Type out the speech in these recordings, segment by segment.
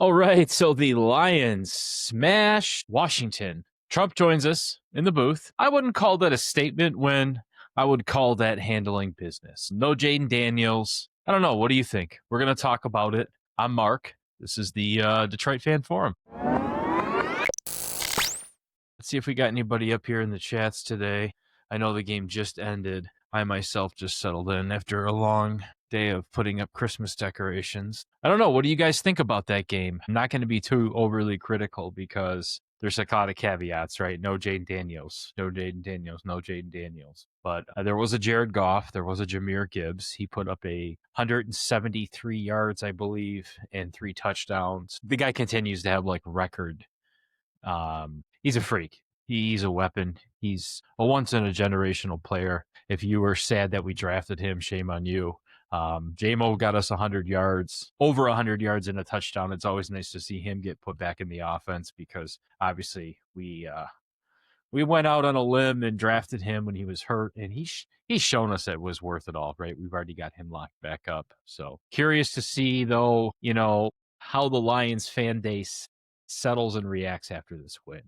All right, so the Lions smash Washington. Trump joins us in the booth. I wouldn't call that a statement win. I would call that handling business. No Jaden Daniels. I don't know. What do you think? We're going to talk about it. I'm Mark. This is the Detroit Fan Forum. Let's see if we got anybody up here in the chats today. I know the game just ended. I myself just settled in after a long day of putting up Christmas decorations. I don't know. What do you guys think about that game? I'm not going to be too overly critical because there's a lot of caveats, right? No Jaden Daniels. No Jaden Daniels. No Jaden Daniels. But there was a Jared Goff. There was a Gibbs. He put up a 173 yards, I believe, and 3 touchdowns. The guy continues to have like record. He's a freak. He's a weapon. He's a once-in-a-generational player. If you were sad that we drafted him, shame on you. Jamo got us 100 yards, over 100 yards and a touchdown. It's always nice to see him get put back in the offense because obviously we went out on a limb and drafted him when he was hurt, and he's shown us that it was worth it all, right? We've already got him locked back up. So curious to see, though, how the Lions fan base settles and reacts after this win.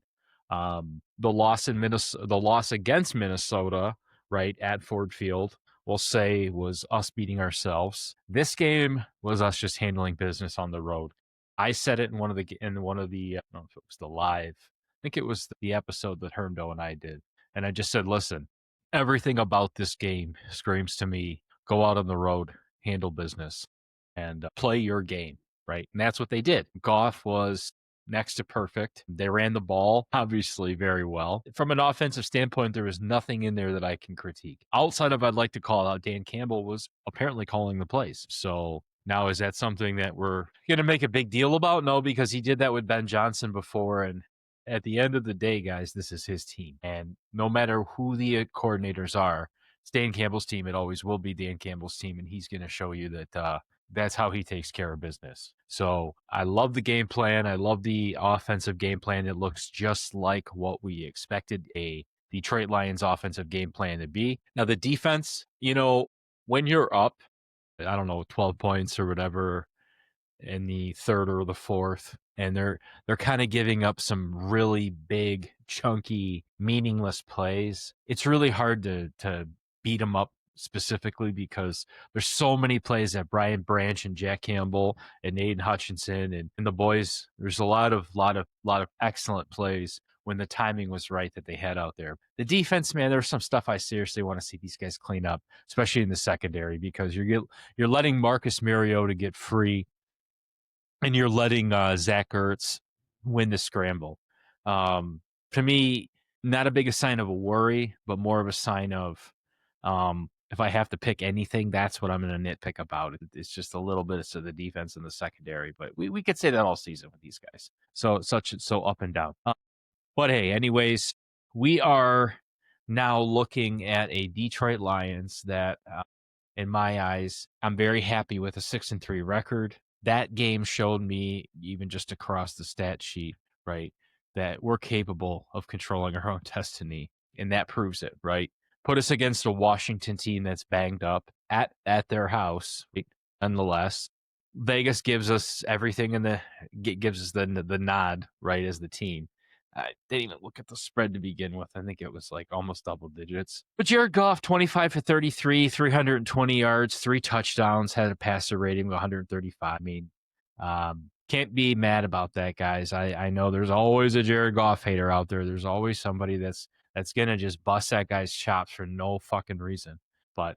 The loss against Minnesota, right, at Ford Field, we'll say was us beating ourselves. This game was us just handling business on the road. I said it in one of the I don't know if it was the live. I think it was the episode that Hermdo and I did. And I just said, listen, everything about this game screams to me, go out on the road, handle business, and play your game, right? And that's what they did. Goff was next to perfect. They ran the ball, obviously, very well. From an offensive standpoint, there was nothing in there that I can critique. Outside of, I'd like to call out, Dan Campbell was apparently calling the plays. So now, is that something that we're going to make a big deal about? No, because he did that with Ben Johnson before. And at the end of the day, guys, this is his team. And no matter who the coordinators are, it's Dan Campbell's team. It always will be Dan Campbell's team. And he's going to show you that that's how he takes care of business. So I love the game plan. I love the offensive game plan. It looks just like what we expected a Detroit Lions offensive game plan to be. Now, the defense, when you're up, I don't know, 12 points or whatever in the third or the fourth, and they're kind of giving up some really big, chunky, meaningless plays. It's really hard to beat them up specifically because there's so many plays that Brian Branch and Jack Campbell and Aiden Hutchinson and the boys, there's a lot of excellent plays when the timing was right that they had out there. The defense, man, there's some stuff I seriously want to see these guys clean up, especially in the secondary, because you're letting Marcus Mariota get free and you're letting Zach Ertz win the scramble. To me, not a big a sign of a worry, but more of a sign of if I have to pick anything, that's what I'm going to nitpick about. It's just a little bit of the defense and the secondary, but we could say that all season with these guys. So up and down. But hey, anyways, we are now looking at a Detroit Lions that, in my eyes, I'm very happy with a 6-3 record. That game showed me, even just across the stat sheet, right, that we're capable of controlling our own destiny, and that proves it, right? Put us against a Washington team that's banged up at their house. Nonetheless, Vegas gives us everything gives us the nod, right, as the team. I didn't even look at the spread to begin with. I think it was like almost double digits. But Jared Goff, 25 for 33, 320 yards, 3 touchdowns, had a passer rating of 135. I mean, can't be mad about that, guys. I know there's always a Jared Goff hater out there. There's always somebody that's going to just bust that guy's chops for no fucking reason. But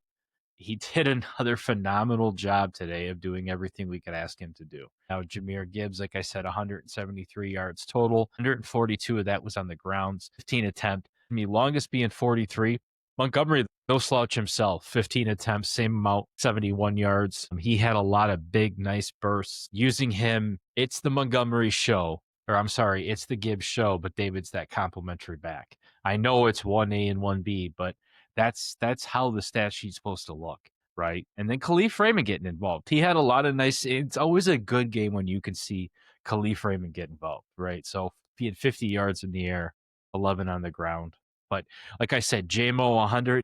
he did another phenomenal job today of doing everything we could ask him to do. Now, Gibbs, like I said, 173 yards total. 142 of that was on the grounds, 15 attempts. Longest being 43. Montgomery, no slouch himself, 15 attempts, same amount, 71 yards. He had a lot of big, nice bursts. Using him, it's the Montgomery show. Or I'm sorry, it's the Gibbs show, but David's that complimentary back. I know it's 1A and 1B, but that's how the stat sheet's supposed to look, right? And then Khalif Raymond getting involved. He had a lot of nice. It's always a good game when you can see Khalif Raymond get involved, right? So he had 50 yards in the air, 11 on the ground. But like I said, Jamo 100,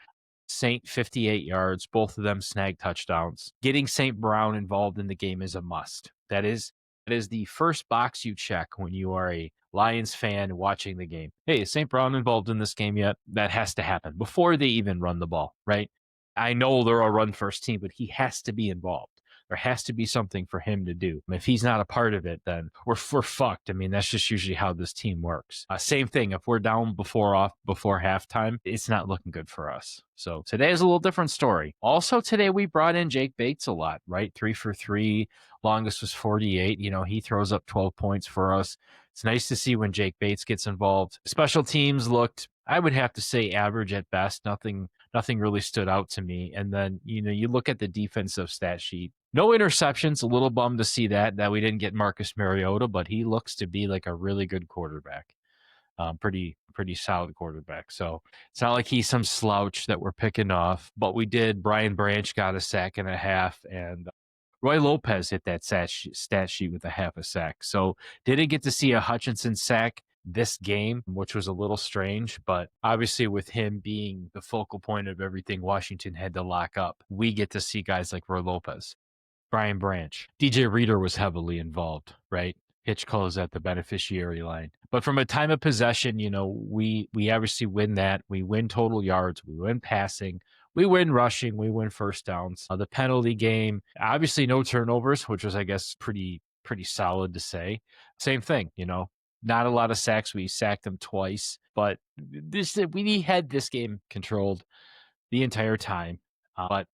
Saint 58 yards. Both of them snagged touchdowns. Getting St. Brown involved in the game is a must. That is That is the first box you check when you are a Lions fan watching the game. Hey, is St. Brown involved in this game yet? That has to happen before they even run the ball, right? I know they're a run first team, but he has to be involved. There has to be something for him to do. If he's not a part of it, then we're fucked. I mean, that's just usually how this team works. Same thing. If we're down before halftime, it's not looking good for us. So today is a little different story. Also today we brought in Jake Bates a lot, right? 3 for 3. Longest was 48. He throws up 12 points for us. It's nice to see when Jake Bates gets involved. Special teams looked, I would have to say, average at best. Nothing really stood out to me. And then, you look at the defensive stat sheet. No interceptions. A little bummed to see that we didn't get Marcus Mariota, but he looks to be like a really good quarterback. Pretty solid quarterback. So it's not like he's some slouch that we're picking off, but we did. Brian Branch got a sack and a half, and Roy Lopez hit that stat sheet with a half a sack. So didn't get to see a Hutchinson sack this game, which was a little strange, but obviously with him being the focal point of everything Washington had to lock up, we get to see guys like Roy Lopez, Brian Branch. DJ Reader was heavily involved, right? Hitch close at the beneficiary line. But from a time of possession, we obviously win that. We win total yards. We win passing. We win rushing. We win first downs. The penalty game, obviously no turnovers, which was, I guess, pretty solid to say. Same thing, not a lot of sacks. We sacked them twice, but we had this game controlled the entire time. But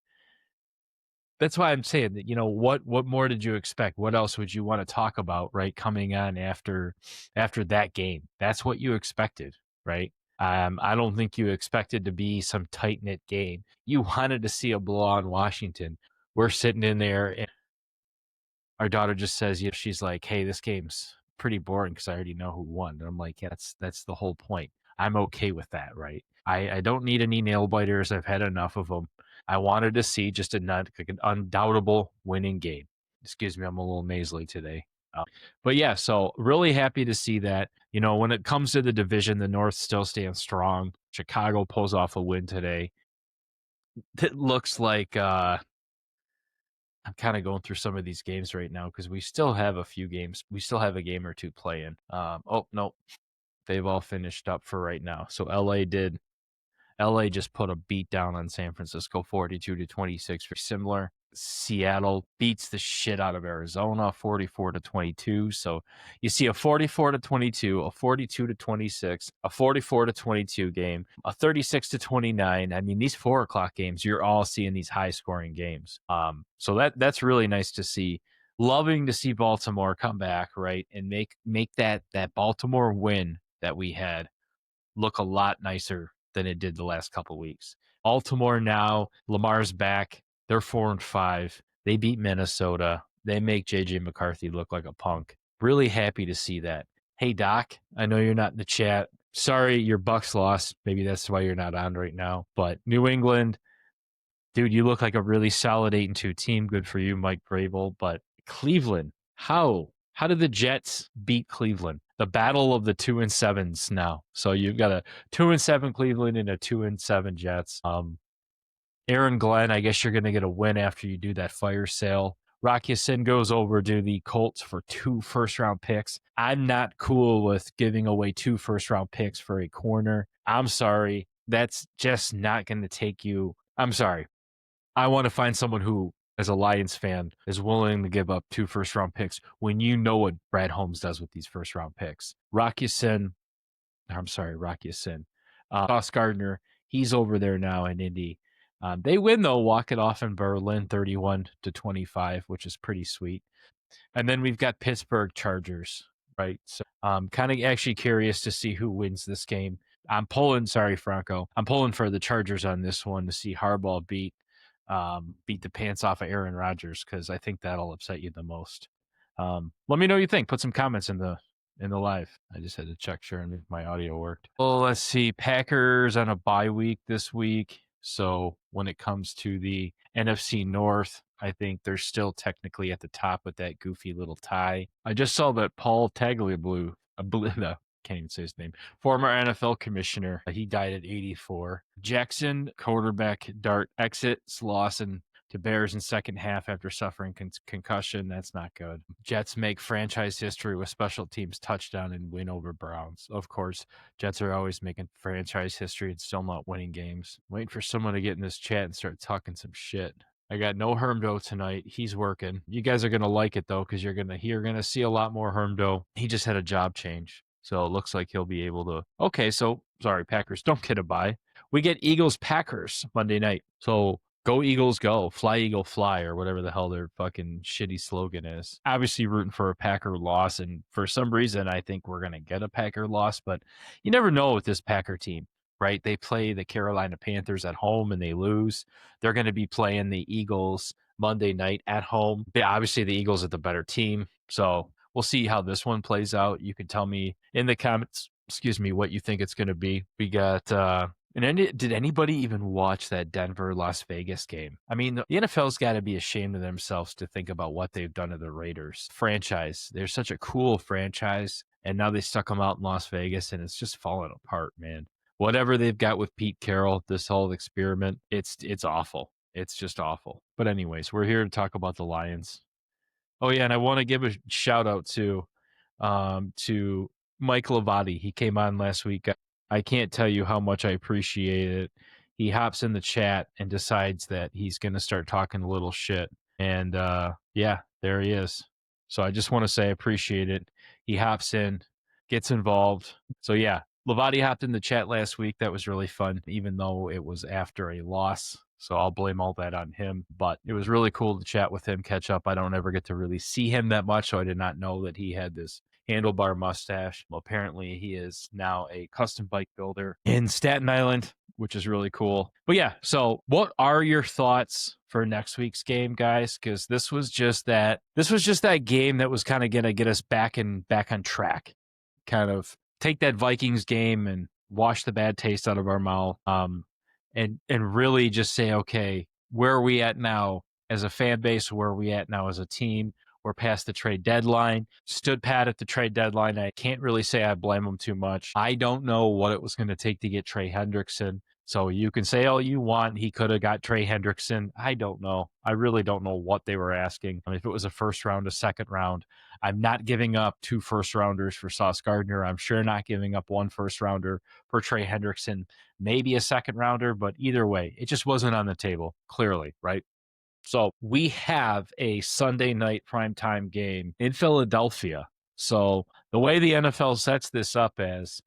that's why I'm saying that, what more did you expect? What else would you want to talk about, right? Coming on after that game. That's what you expected, right? I don't think you expected to be some tight-knit game. You wanted to see a blow on Washington. We're sitting in there, and our daughter just says, she's like, hey, this game's pretty boring because I already know who won. And I'm like, yeah, that's the whole point. I'm okay with that, right? I don't need any nail biters. I've had enough of them. I wanted to see just an undoubtable winning game. Excuse me, I'm a little nasally today. But yeah, so really happy to see that. When it comes to the division, the North still stands strong. Chicago pulls off a win today. It looks like I'm kind of going through some of these games right now because we still have a few games. We still have a game or two playing. Oh, no. They've all finished up for right now. So LA just put a beat down on San Francisco, 42-26. Very similar. Seattle beats the shit out of Arizona, 44-22. So you see a 44-22, a 42-26, a 44-22 game, a 36-29. I mean, these 4:00 games, you're all seeing these high scoring games. So that's really nice to see. Loving to see Baltimore come back, right, and make that Baltimore win that we had look a lot nicer than it did the last couple of weeks. Baltimore now, Lamar's back. They're 4-5. They beat Minnesota. They make JJ McCarthy look like a punk. Really happy to see that. Hey, Doc, I know you're not in the chat. Sorry, your Bucks lost. Maybe that's why you're not on right now. But New England, dude, you look like a really solid 8-2 team. Good for you, Mike Vrabel. But Cleveland, how did the Jets beat Cleveland? The battle of the 2-7s now. So you've got a 2-7 Cleveland and a 2-7 Jets. Aaron Glenn, I guess you're going to get a win after you do that fire sale. Rocky Sin goes over to the Colts for 2 first-round picks. I'm not cool with giving away 2 first-round picks for a corner. I'm sorry. That's just not going to take you. I'm sorry. I want to find someone who, as a Lions fan, is willing to give up 2 first-round picks when you know what Brad Holmes does with these first-round picks. Rocky Sin. Sauce Gardner, he's over there now in Indy. They win, though, walk it off in Berlin, 31-25, which is pretty sweet. And then we've got Pittsburgh Chargers, right? So kind of actually curious to see who wins this game. I'm pulling for the Chargers on this one to see Harbaugh beat the pants off of Aaron Rodgers because I think that'll upset you the most. Let me know what you think. Put some comments in the live. I just had to check sure and if my audio worked. Well, let's see. Packers on a bye week this week. So when it comes to the NFC North, I think they're still technically at the top with that goofy little tie. I just saw that Paul Tagliabue, can't even say his name, former NFL commissioner, he died at 84. Jackson, quarterback, dart exits, Lawson, to Bears in second half after suffering concussion. That's not good. Jets make franchise history with special teams touchdown and win over Browns. Of course, Jets are always making franchise history and still not winning games. Waiting for someone to get in this chat and start talking some shit. I got no Hermdo tonight. He's working. You guys are gonna like it though, because you're gonna see a lot more Hermdo. He just had a job change, so it looks like he'll be able to. Okay, so sorry, Packers don't get a bye. We get Eagles Packers Monday night. So go Eagles, go fly Eagle fly, or whatever the hell their fucking shitty slogan is. Obviously rooting for a Packer loss, and for some reason I think we're gonna get a Packer loss, but you never know with this Packer team. Right? They play the Carolina Panthers at home and they lose. They're going to be playing the Eagles Monday night at home. Obviously, the Eagles are the better team. So we'll see how this one plays out. You can tell me in the comments, what you think it's going to be. We got, did anybody even watch that Denver Las Vegas game? I mean, the NFL's got to be ashamed of themselves to think about what they've done to the Raiders franchise. They're such a cool franchise. And now they stuck them out in Las Vegas and it's just falling apart, man. Whatever they've got with Pete Carroll, this whole experiment, it's awful. It's just awful. But anyways, we're here to talk about the Lions. Oh yeah, and I want to give a shout out to Mike Lavati. He came on last week. I can't tell you how much I appreciate it. He hops in the chat and decides that he's going to start talking a little shit. And yeah, there he is. So I just want to say I appreciate it. He hops in, gets involved. So yeah, Lavati hopped in the chat last week. That was really fun, even though it was after a loss. So I'll blame all that on him. But it was really cool to chat with him, catch up. I don't ever get to really see him that much, so I did not know that he had this handlebar mustache. Well, apparently he is now a custom bike builder in Staten Island, which is really cool. But yeah, so what are your thoughts for next week's game, guys? Because this was just that game that was kind of gonna get us back on track. Kind of take that Vikings game and wash the bad taste out of our mouth. And really just say, okay, where are we at now as a fan base? Where are we at now as a team? We're past the trade deadline. Stood pat at the trade deadline. I can't really say I blame them too much. I don't know what it was going to take to get Trey Hendrickson. So you can say all you want. He could have got Trey Hendrickson. I don't know. I really don't know what they were asking. I mean, if it was a first round, a second round, I'm not giving up 2 first rounders for Sauce Gardner. I'm sure not giving up 1 first rounder for Trey Hendrickson, maybe a second rounder, but either way, it just wasn't on the table, clearly, right? So we have a Sunday night primetime game in Philadelphia. So the way the NFL sets this up as,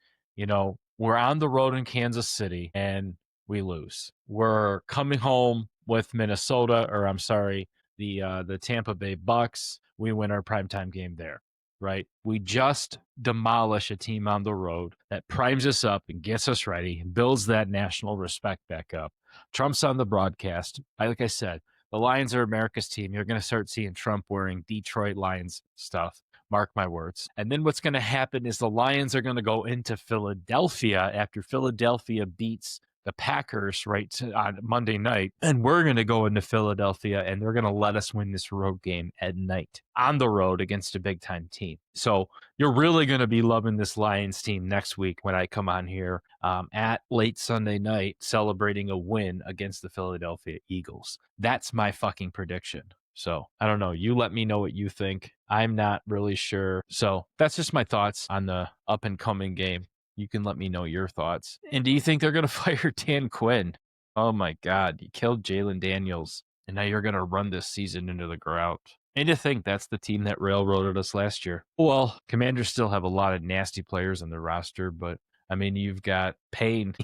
we're on the road in Kansas City and we lose. We're coming home with Minnesota, or I'm sorry, the Tampa Bay Bucks. We win our primetime game there, right? We just demolish a team on the road that primes us up and gets us ready and builds that national respect back up. Trump's on the broadcast. Like I said, the Lions are America's team. You're going to start seeing Trump wearing Detroit Lions stuff. Mark my words. And then what's going to happen is the Lions are going to go into Philadelphia after Philadelphia beats the Packers on Monday night. And we're going to go into Philadelphia and they're going to let us win this road game at night on the road against a big time team. So you're really going to be loving this Lions team next week when I come on here at late Sunday night celebrating a win against the Philadelphia Eagles. That's my fucking prediction. So I don't know. You let me know what you think. I'm not really sure. So that's just my thoughts on the up and coming game. You can let me know your thoughts. And do you think they're going to fire Dan Quinn? Oh my God, you killed Jalen Daniels, and now you're going to run this season into the ground. And to think that's the team that railroaded us last year. Well, Commanders still have a lot of nasty players on the roster, but I mean, you've got Payne.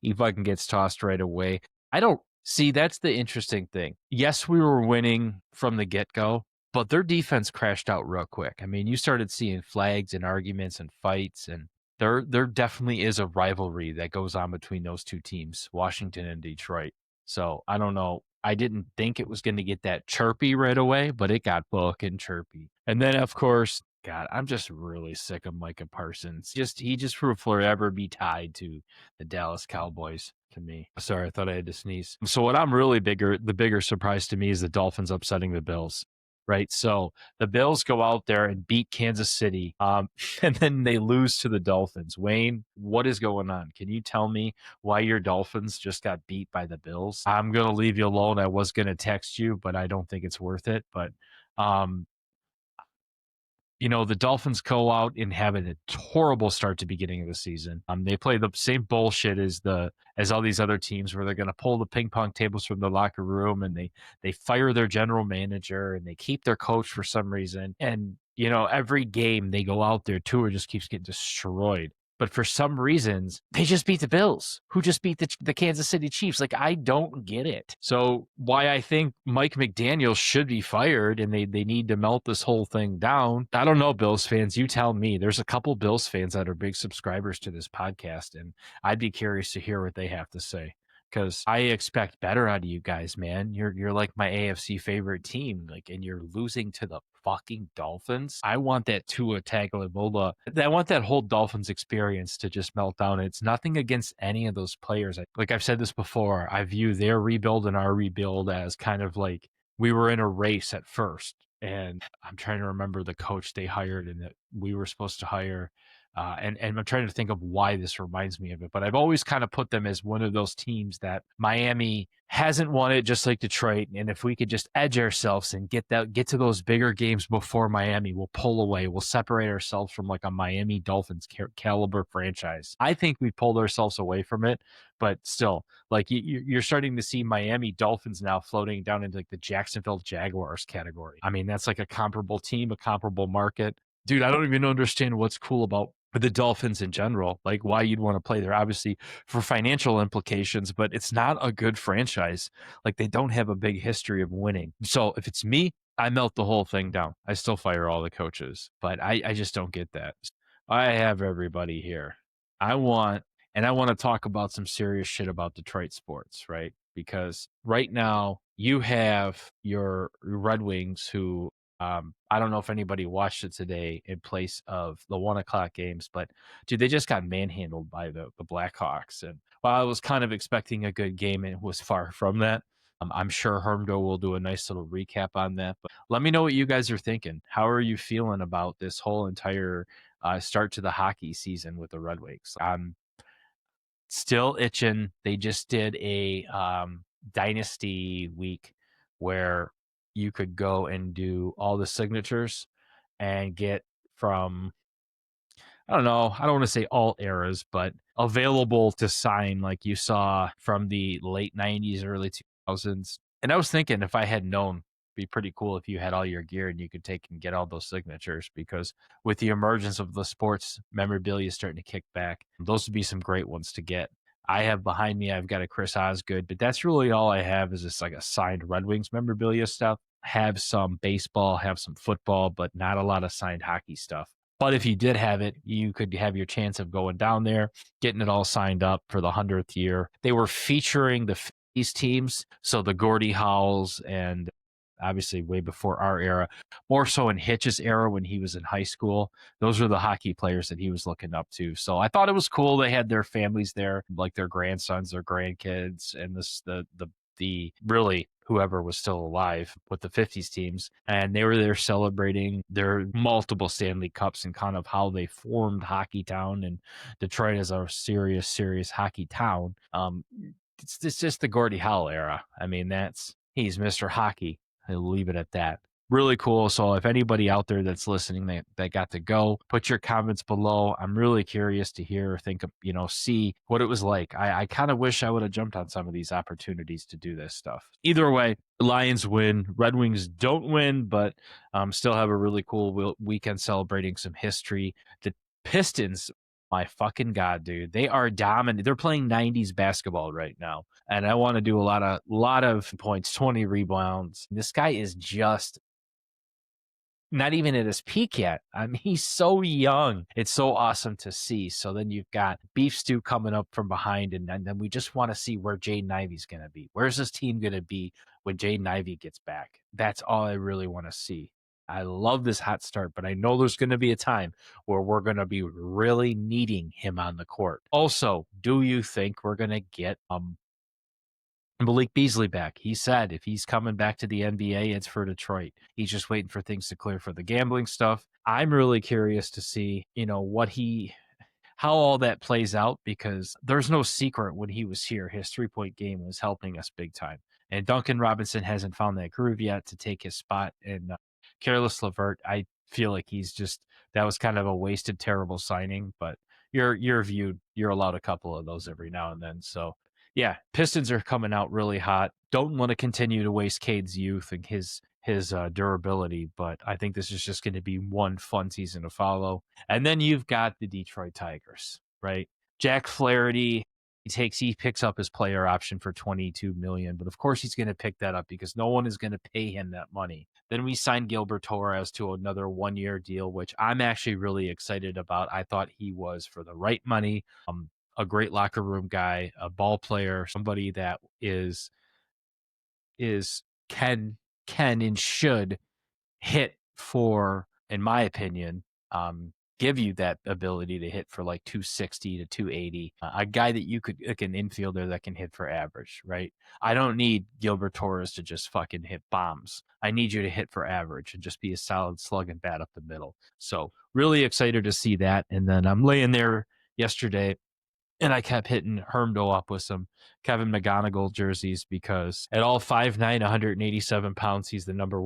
He fucking gets tossed right away. I don't see, that's the interesting thing. Yes, we were winning from the get-go, but their defense crashed out real quick. I mean, you started seeing flags and arguments and fights, and there definitely is a rivalry that goes on between those two teams, Washington and Detroit. So I don't know. I didn't think it was going to get that chirpy right away, but it got fucking chirpy. And then, of course, God, I'm just really sick of Micah Parsons. He just will forever be tied to the Dallas Cowboys to me. Sorry, I thought I had to sneeze. So what I'm really the bigger surprise to me is the Dolphins upsetting the Bills. right? So the Bills go out there and beat Kansas City, and then they lose to the Dolphins. Wayne, what is going on? Can you tell me why your Dolphins just got beat by the Bills? I'm going to leave you alone. I was going to text you, but I don't think it's worth it. But um, the Dolphins go out and have a horrible start to beginning of the season. They play the same bullshit as all these other teams, where they're going to pull the ping pong tables from the locker room, and they fire their general manager, and they keep their coach for some reason. And every game they go out there, Tua just keeps getting destroyed. But for some reasons, they just beat the Bills, who just beat the Kansas City Chiefs. Like, I don't get it. So why I think Mike McDaniel should be fired, and they need to melt this whole thing down, I don't know, Bills fans. You tell me. There's a couple Bills fans that are big subscribers to this podcast, and I'd be curious to hear what they have to say, because I expect better out of you guys, man. You're like my AFC favorite team, like, and you're losing to the fucking Dolphins. I want that Tua Tagovailoa. I want that whole Dolphins experience to just melt down. It's nothing against any of those players. Like I've said this before, I view their rebuild and our rebuild as kind of like we were in a race at first. And I'm trying to remember the coach they hired and that we were supposed to hire. And I'm trying to think of why this reminds me of it, but I've always kind of put them as one of those teams that Miami hasn't won it, just like Detroit. And if we could just edge ourselves and get to those bigger games before Miami, we'll pull away. We'll separate ourselves from like a Miami Dolphins caliber franchise. I think we pulled ourselves away from it, but still, like you're starting to see Miami Dolphins now floating down into like the Jacksonville Jaguars category. I mean, that's like a comparable team, a comparable market. Dude, I don't even understand what's cool about the Dolphins in general, like why you'd want to play there, obviously for financial implications, but it's not a good franchise. Like, they don't have a big history of winning. So if it's me, I melt the whole thing down. I still fire all the coaches, but I just don't get that. I have everybody here. I want to talk about some serious shit about Detroit sports, right? Because right now you have your Red Wings, who I don't know if anybody watched it today in place of the 1:00 games, but dude, they just got manhandled by the Blackhawks. And while I was kind of expecting a good game, it was far from that. I'm sure Hermdo will do a nice little recap on that. But let me know what you guys are thinking. How are you feeling about this whole entire start to the hockey season with the Red Wings? I'm still itching. They just did a dynasty week where you could go and do all the signatures and get from, I don't know, I don't want to say all eras, but available to sign, like you saw from the late 90s, early 2000s. And I was thinking, if I had known, it'd be pretty cool if you had all your gear and you could take and get all those signatures, because with the emergence of the sports memorabilia starting to kick back, those would be some great ones to get. I have behind me, I've got a Chris Osgood, but that's really all I have, is just like a signed Red Wings memorabilia stuff. Have some baseball, have some football, but not a lot of signed hockey stuff. But if you did have it, you could have your chance of going down there, getting it all signed up for the 100th year. They were featuring the 50s teams, so the Gordie Howells, and obviously way before our era, more so in Hitch's era when he was in high school. Those are the hockey players that he was looking up to. So I thought it was cool. They had their families there, like their grandsons, their grandkids, and the really whoever was still alive with the 50s teams. And they were there celebrating their multiple Stanley Cups and kind of how they formed Hockey Town. And Detroit is a serious hockey town. It's just the Gordie Howe era. I mean, he's Mr. Hockey. I'll leave it at that. Really cool. So if anybody out there that's listening that got to go, put your comments below. I'm really curious to hear or think of, see what it was like. I kind of wish I would have jumped on some of these opportunities to do this stuff. Either way, Lions win. Red Wings don't win, but still have a really cool weekend celebrating some history. The Pistons, my fucking God, dude, they are dominant. They're playing 90s basketball right now. And I want to do a lot of points, 20 rebounds. This guy is just not even at his peak yet. I mean, he's so young. It's so awesome to see. So then you've got Beef Stew coming up from behind, and then we just want to see where Jaden Ivey's going to be. Where's this team going to be when Jaden Ivey gets back? That's all I really want to see. I love this hot start, but I know there's going to be a time where we're going to be really needing him on the court. Also, do you think we're going to get Malik Beasley back. He said if he's coming back to the NBA, it's for Detroit. He's just waiting for things to clear for the gambling stuff. I'm really curious to see, how all that plays out, because there's no secret when he was here, his 3-point game was helping us big time. And Duncan Robinson hasn't found that groove yet to take his spot. And Careless LeVert, I feel like that was kind of a wasted, terrible signing. But you're allowed a couple of those every now and then. So yeah, Pistons are coming out really hot. Don't want to continue to waste Cade's youth and his durability, but I think this is just going to be one fun season to follow. And then you've got the Detroit Tigers, right? Jack Flaherty, he picks up his player option for $22 million, but of course he's going to pick that up because no one is going to pay him that money. Then we signed Gilbert Torres to another 1-year deal, which I'm actually really excited about. I thought he was for the right money. A great locker room guy, a ball player, somebody that can and should hit for, in my opinion, give you that ability to hit for like 260 to 280. A guy that like an infielder that can hit for average, right? I don't need Gilbert Torres to just fucking hit bombs. I need you to hit for average and just be a solid slug and bat up the middle. So really excited to see that. And then I'm laying there yesterday, and I kept hitting Hermdo up with some Kevin McGonigal jerseys because at all 5'9", 187 pounds, he's the number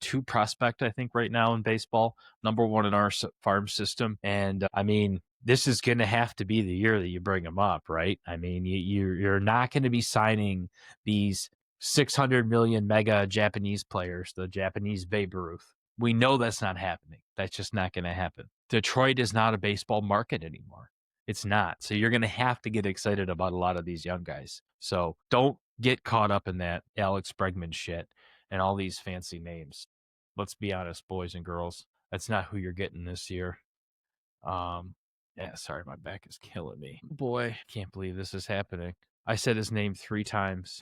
2 prospect, I think, right now in baseball, number 1 in our farm system. And I mean, this is going to have to be the year that you bring him up, right? I mean, you're not going to be signing these 600 million mega Japanese players, the Japanese Babe Ruth. We know that's not happening. That's just not going to happen. Detroit is not a baseball market anymore. It's not. So you're going to have to get excited about a lot of these young guys. So don't get caught up in that Alex Bregman shit and all these fancy names. Let's be honest, boys and girls. That's not who you're getting this year. Yeah, sorry, my back is killing me. Boy, can't believe this is happening. I said his name 3 times.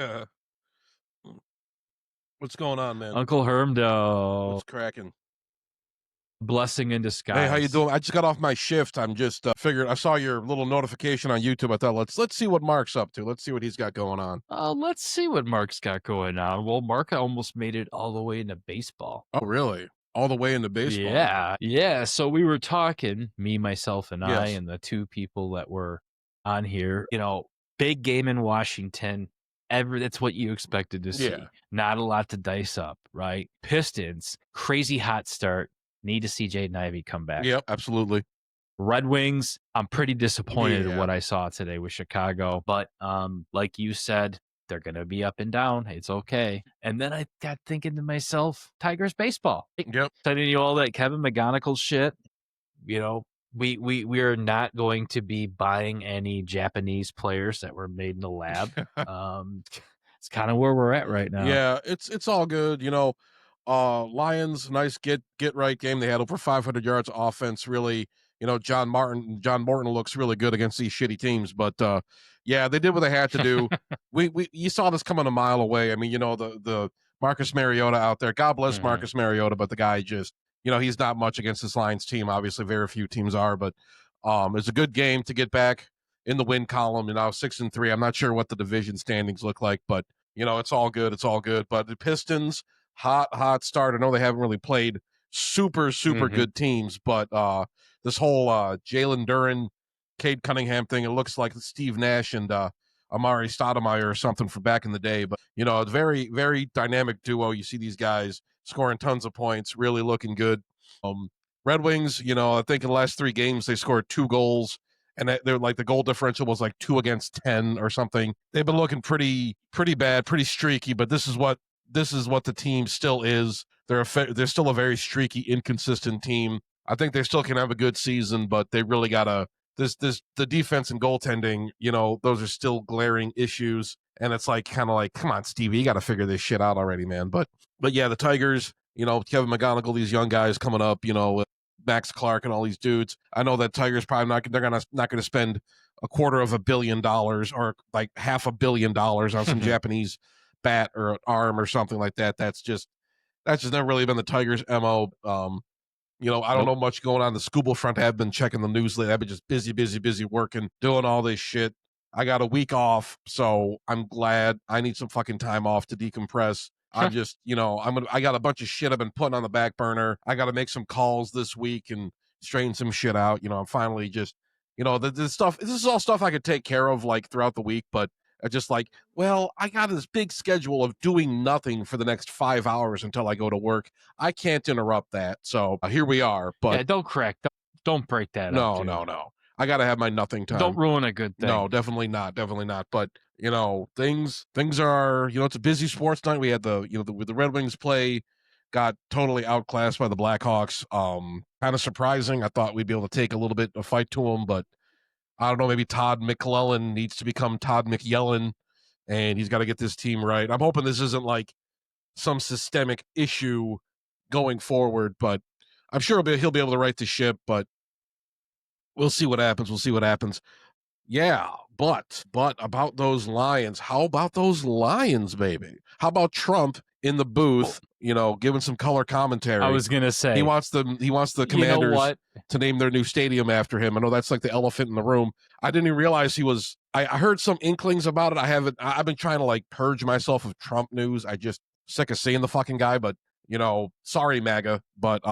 What's going on, man? Uncle Hermdo. What's cracking? Blessing in disguise. Hey, how you doing? I just got off my shift. I'm just figured I saw your little notification on YouTube. I thought let's see what Mark's up to. Let's see what he's got going on. Let's see what Mark's got going on. Well, Mark almost made it all the way into baseball. Oh, really? All the way into baseball? Yeah. So we were talking, me, myself, and I, and the 2 people that were on here. Big game in Washington. That's what you expected to see. Yeah. Not a lot to dice up, right? Pistons, crazy hot start. Need to see Jaden Ivey come back. Yep, absolutely. Red Wings, I'm pretty disappointed in what I saw today with Chicago. But like you said, they're going to be up and down. It's okay. And then I got thinking to myself, Tigers baseball. Yep. Telling you all that Kevin McGonigal shit. We are not going to be buying any Japanese players that were made in the lab. It's kind of where we're at right now. Yeah, it's all good. Lions, nice get right game. They had over 500 yards of offense. Really, John Morton looks really good against these shitty teams. But yeah, they did what they had to do. You saw this coming a mile away. I mean, the Marcus Mariota out there. God bless Marcus Mariota, but the guy just, he's not much against this Lions team. Obviously, very few teams are, but it's a good game to get back in the win column. 6-3. I'm not sure what the division standings look like, but it's all good. It's all good. But the Pistons, hot start. I know they haven't really played super good teams, but this whole Jalen Duren, Cade Cunningham thing, it looks like Steve Nash and Amari Stoudemire or something from back in the day. But a very, very dynamic duo. You see these guys scoring tons of points, really looking good. Red Wings, I think in the last 3 games they scored 2 goals, and they're like the goal differential was like 2 against 10 or something. They've been looking pretty bad, pretty streaky. But this is what the team still is. They're still a very streaky, inconsistent team. I think they still can have a good season, but they really gotta the defense and goaltending. Those are still glaring issues, and it's kind of like, come on, Stevie, you got to figure this shit out already, man. But yeah, the Tigers. Kevin McGonigal, these young guys coming up. Max Clark and all these dudes. I know that Tigers probably not gonna spend $250 million or like $500 million on some Japanese bat or an arm or something like that. That's just never really been the Tigers' MO. I don't know much going on the Scooble front. I've been checking the news lately. I've been just busy working, doing all this shit. I got a week off, so I'm glad. I need some fucking time off to decompress. I'm just, I got a bunch of shit I've been putting on the back burner. I got to make some calls this week and straighten some shit out. I'm finally just, this stuff. This is all stuff I could take care of like throughout the week, but I just like, well, I got this big schedule of doing nothing for the next 5 hours until I go to work. I can't interrupt that, so here we are. But don't break that up. no, dude. no. I got to have my nothing time. Don't ruin a good thing. No, definitely not. But things are. It's a busy sports night. We had the Red Wings play, got totally outclassed by the Blackhawks. Kind of surprising. I thought we'd be able to take a little bit of fight to them, but I don't know. Maybe Todd McClellan needs to become Todd McYellen, and he's got to get this team right. I'm hoping this isn't like some systemic issue going forward, but I'm sure he'll be able to right the ship. But we'll see what happens. Yeah, but about those Lions, how about those Lions, baby? How about Trump in the booth, giving some color commentary? I was gonna say he wants the Commanders to name their new stadium after him. I know that's like the elephant in the room. I didn't even realize he was. I heard some inklings about it. I've been trying to like purge myself of Trump news. I just sick of seeing the fucking guy. But sorry, MAGA, but.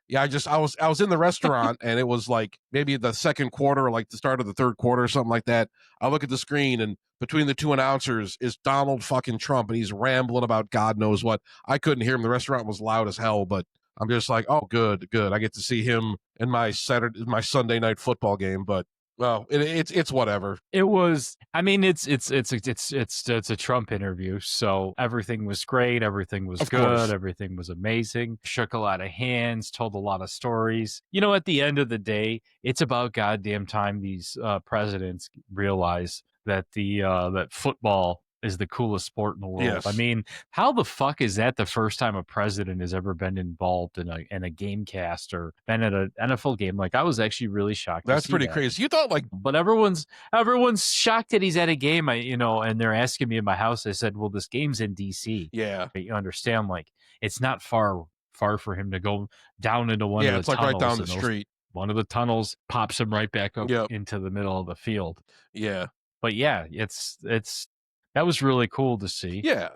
Yeah, I was in the restaurant and it was like maybe the second quarter, or like the start of the third quarter or something like that. I look at the screen and between the two announcers is Donald fucking Trump and he's rambling about God knows what. I couldn't hear him. The restaurant was loud as hell, but I'm just like, oh, good. I get to see him in my Sunday night football game, but well, it's whatever. It was. I mean, it's a Trump interview, so everything was great. Everything was good. Course. Everything was amazing. Shook a lot of hands. Told a lot of stories. At the end of the day, it's about goddamn time these presidents realize that that football is the coolest sport in the world. Yes. I mean, how the fuck is that the first time a president has ever been involved in a game cast or been at an NFL game? Like, I was actually really shocked. That's pretty crazy. You thought like, but everyone's shocked that he's at a game. And they're asking me in my house. I said, well, this game's in DC. Yeah, but you understand, like, it's not far for him to go down into one of the tunnels. Yeah, it's like right down the street. One of the tunnels pops him right back up into the middle of the field. Yeah, but yeah, it's. That was really cool to see. Yeah.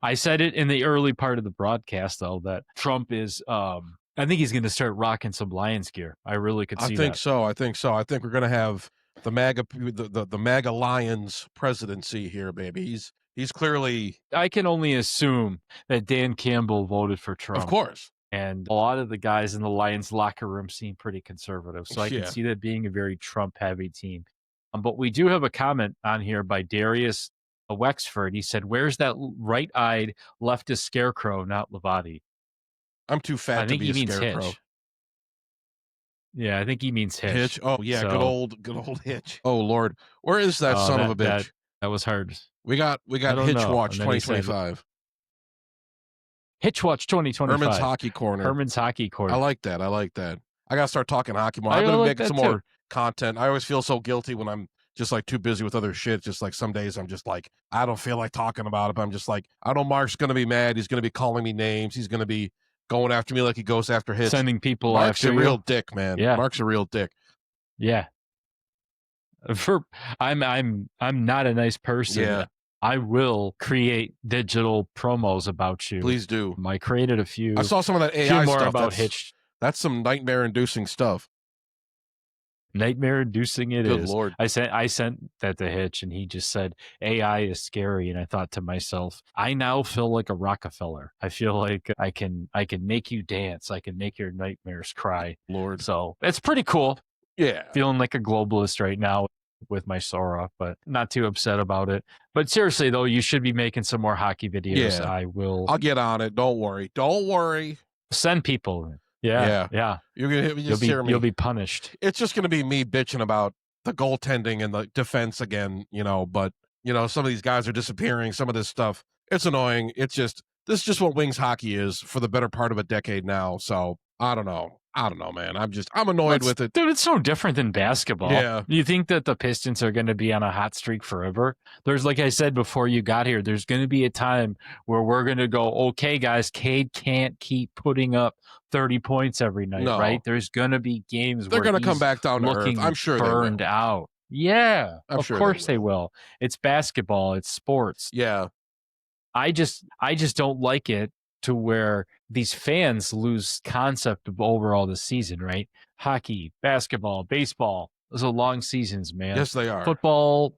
I said it in the early part of the broadcast, though, that Trump is, I think he's going to start rocking some Lions gear. I really could see that. I think so. I think we're going to have the MAGA Lions presidency here, baby. He's clearly. I can only assume that Dan Campbell voted for Trump. Of course. And a lot of the guys in the Lions locker room seem pretty conservative. So I can see that being a very Trump-heavy team. But we do have a comment on here by Darius Wexford. He said, where's that right-eyed leftist scarecrow, not Levati? I'm too fat to be a scarecrow. Hitch. Yeah, I think he means Hitch. Hitch? Oh, yeah, so, good old Hitch. Oh, Lord. Where is that son of a bitch? That was hard. We got Hitch Watch 2025. Hitch Watch 2025. Herman's Hockey Corner. I like that. I got to start talking hockey more. I'm going to make some more content. I always feel so guilty when I'm just like too busy with other shit. Just like some days I'm just like, I don't feel like talking about it, but I'm just like, I know Mark's going to be mad. He's going to be calling me names. He's going to be going after me like he goes after Hitch. Sending people Mark's after a real dick, man. Yeah. Mark's a real dick. Yeah. I'm not a nice person. Yeah. I will create digital promos about you. Please do. I created a few. I saw some of that AI more stuff. About Hitch. That's some nightmare-inducing stuff. Nightmare-inducing it Good is. Lord. I sent that to Hitch, and he just said, AI is scary. And I thought to myself, I now feel like a Rockefeller. I feel like I can make you dance. I can make your nightmares cry. Lord. So it's pretty cool. Yeah. Feeling like a globalist right now with my Sora, but not too upset about it. But seriously, though, you should be making some more hockey videos. Yeah. I'll get on it. Don't worry. Send people. Yeah. You're gonna hit me. You'll be punished. It's just gonna be me bitching about the goaltending and the defense again, But some of these guys are disappearing. Some of this stuff, it's annoying. This is just what Wings hockey is for the better part of a decade now. So I don't know, man. I'm annoyed with it, dude. It's no different than basketball. Yeah. You think that the Pistons are going to be on a hot streak forever? There's, like I said before you got here, there's going to be a time where we're going to go, okay, guys, Cade can't keep putting up 30 points every night, right? There's going to be games they're where going to come back down to earth. I'm sure burned out. Yeah, I'm of sure they course they will. will. It's basketball, it's sports. Yeah. I just don't like it to where these fans lose concept of overall the season, right? Hockey, basketball, baseball, those are long seasons, man. Yes, they are. Football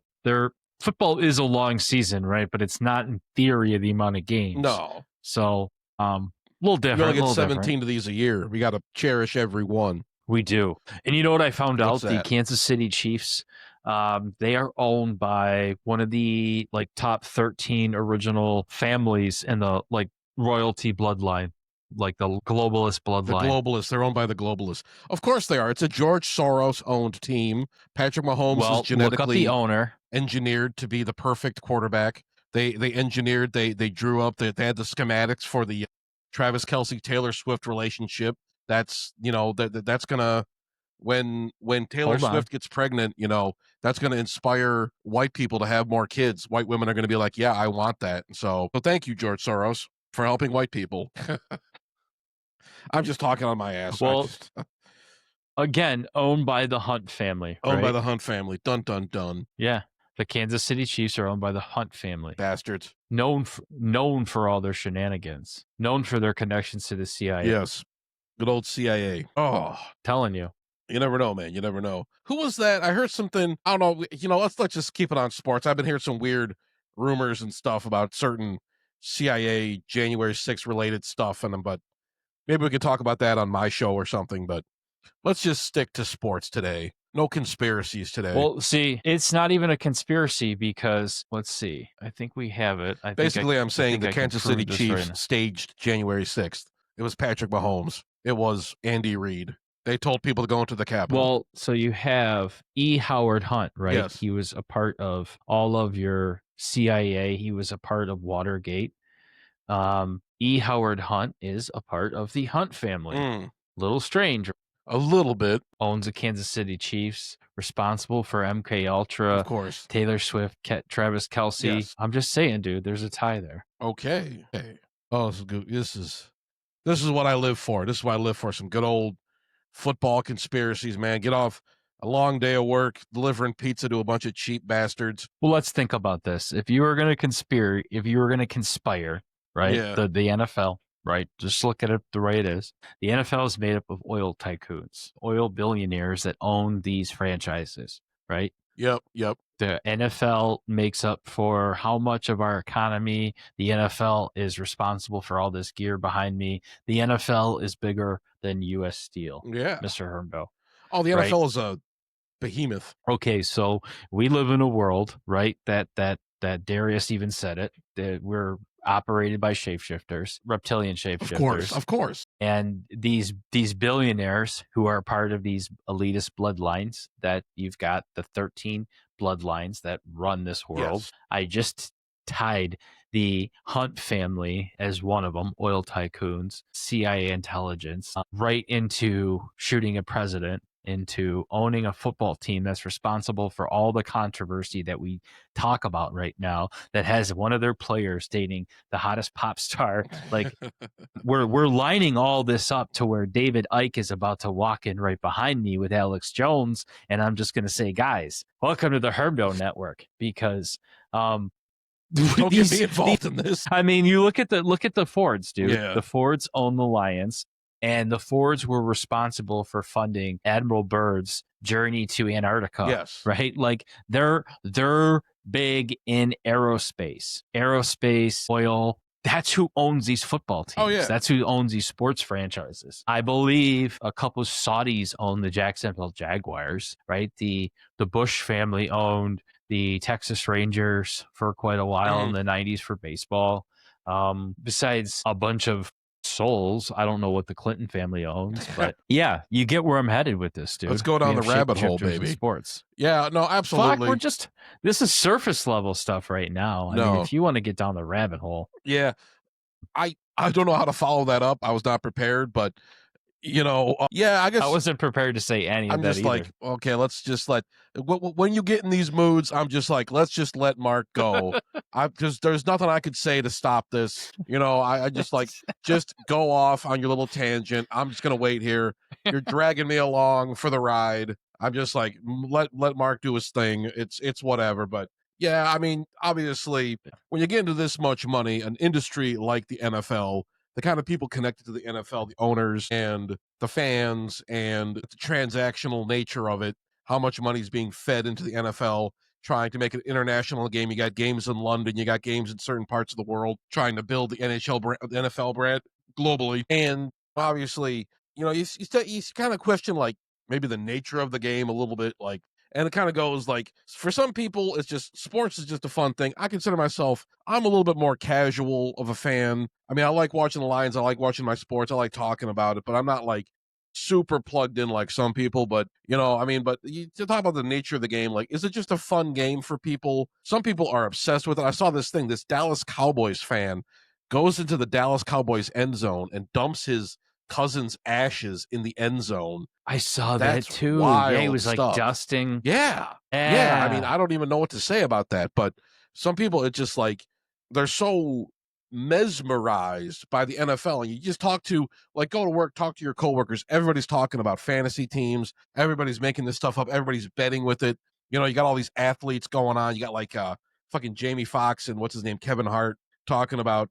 is a long season, right? But it's not in theory the amount of games. No. So, a little We only different, a get little different. 17 of these a year. We got to cherish every one. We do. And you know what I found What's out? The that? Kansas City Chiefs, they are owned by one of the like top 13 original families in the like royalty bloodline, like the globalist The bloodline. globalists. They're owned by the globalists. Of course they are. It's a George Soros owned team. Patrick Mahomes is Well, look up the genetically owner. engineered to be the perfect quarterback. They engineered, they drew up, they had the schematics for the Travis Kelce Taylor Swift relationship. That's that's gonna when Taylor Hold on. Swift gets pregnant, that's gonna inspire white people to have more kids. White women are gonna be like, yeah, I want that. So thank you, George Soros, for helping white people. I'm just talking on my ass. Well, again, owned by the Hunt family, Owned by right? the Hunt family. Dun dun dun. Yeah. The Kansas City Chiefs are owned by the Hunt family. Bastards. Known for all their shenanigans. Known for their connections to the CIA. Yes. Good old CIA. Oh, Telling you. you never know, man. You never know. Who was that? I heard something. I don't know. Let's just keep it on sports. I've been hearing some weird rumors and stuff about certain CIA January 6th related stuff, but maybe we could talk about that on my show or something. But let's just stick to sports today. No conspiracies today. Well, see, it's not even a conspiracy because let's see. I think we have it. Basically, I'm saying the Kansas City Chiefs right staged January 6th. It was Patrick Mahomes. It was Andy Reid. They told people to go into the Capitol. Well, so you have E. Howard Hunt, right? Yes. He was a part of all of your CIA. He was a part of Watergate. E. Howard Hunt is a part of the Hunt family. Little strange. A little bit. Owns the Kansas City Chiefs, responsible for MK Ultra, of course, Taylor Swift, Travis Kelce. Yes. I'm just saying, dude, there's a tie there. Okay. Oh, this is good. This is what I live for. This is what I live for. Some good old football conspiracies, man. Get off a long day of work delivering pizza to a bunch of cheap bastards. Well, let's think about this. If you were going to conspire, right? Yeah. The NFL, right? Just look at it the way it is. The NFL is made up of oil tycoons, oil billionaires that own these franchises, right? Yep. The NFL makes up for how much of our economy. The NFL is responsible for all this gear behind me. The NFL is bigger than U.S. Steel. Yeah. Mr. Hermbo. Oh, the NFL is a behemoth. Okay, so we live in a world, right? That Darius even said it, that we're operated by shapeshifters, reptilian shapeshifters. Of course. And these billionaires who are part of these elitist bloodlines, that you've got the 13 bloodlines that run this world. Yes. I just tied the Hunt family as one of them, oil tycoons, CIA intelligence, right into shooting a president, into owning a football team that's responsible for all the controversy that we talk about right now, that has one of their players dating the hottest pop star. Like we're lining all this up to where David Icke is about to walk in right behind me with Alex Jones, and I'm just going to say, guys, welcome to the Herbdo Network, because don't get me involved in this. I mean, you look at the Fords, dude. Yeah. The Fords own the Lions. And the Fords were responsible for funding Admiral Byrd's journey to Antarctica. Yes. Right? Like they're big in aerospace, oil. That's who owns these football teams. Oh, yeah. That's who owns these sports franchises. I believe a couple of Saudis own the Jacksonville Jaguars, right? The Bush family owned the Texas Rangers for quite a while in the 90s for baseball. Besides a bunch of souls, I don't know what the Clinton family owns, but yeah, you get where I'm headed with this, dude. Let's go down the rabbit hole, baby. Sports. Yeah, no, absolutely. Fuck, this is surface level stuff right now. I mean, if you want to get down the rabbit hole. Yeah. I don't know how to follow that up. I was not prepared, but yeah, I guess I wasn't prepared to say any of that. I'm just like, okay, let's just when you get in these moods, I'm just like, let's just let Mark go. There's nothing I could say to stop this. I just like, just go off on your little tangent. I'm just going to wait here. You're dragging me along for the ride. I'm just like, let Mark do his thing. It's whatever. But yeah, I mean, obviously, when you get into this much money, an industry like the NFL, the kind of people connected to the NFL, the owners and the fans, and the transactional nature of it, how much money is being fed into the NFL, trying to make an international game. You got games in London, you got games in certain parts of the world, trying to build the NHL brand, the NFL brand globally, and obviously, you kind of question like maybe the nature of the game a little bit, like, and it kind of goes like, for some people, it's just sports is just a fun thing. I consider myself, I'm a little bit more casual of a fan. I mean, I like watching the Lions, I like watching my sports, I like talking about it, but I'm not like super plugged in like some people. But I mean, but you to talk about the nature of the game, like, is it just a fun game for people? Some people are obsessed with it. I saw this thing, this Dallas Cowboys fan goes into the Dallas Cowboys end zone and dumps his cousin's ashes in the end zone. I saw that That's too. Yeah, he wild was like stuff. dusting. Yeah. Yeah. I mean, Yeah. I don't even know what to say about that, but some people, it's just like they're so mesmerized by the NFL. And you just go to work, talk to your coworkers. Everybody's talking about fantasy teams. Everybody's making this stuff up. Everybody's betting with it. You got all these athletes going on. You got like fucking Jamie Foxx and what's his name, Kevin Hart, talking about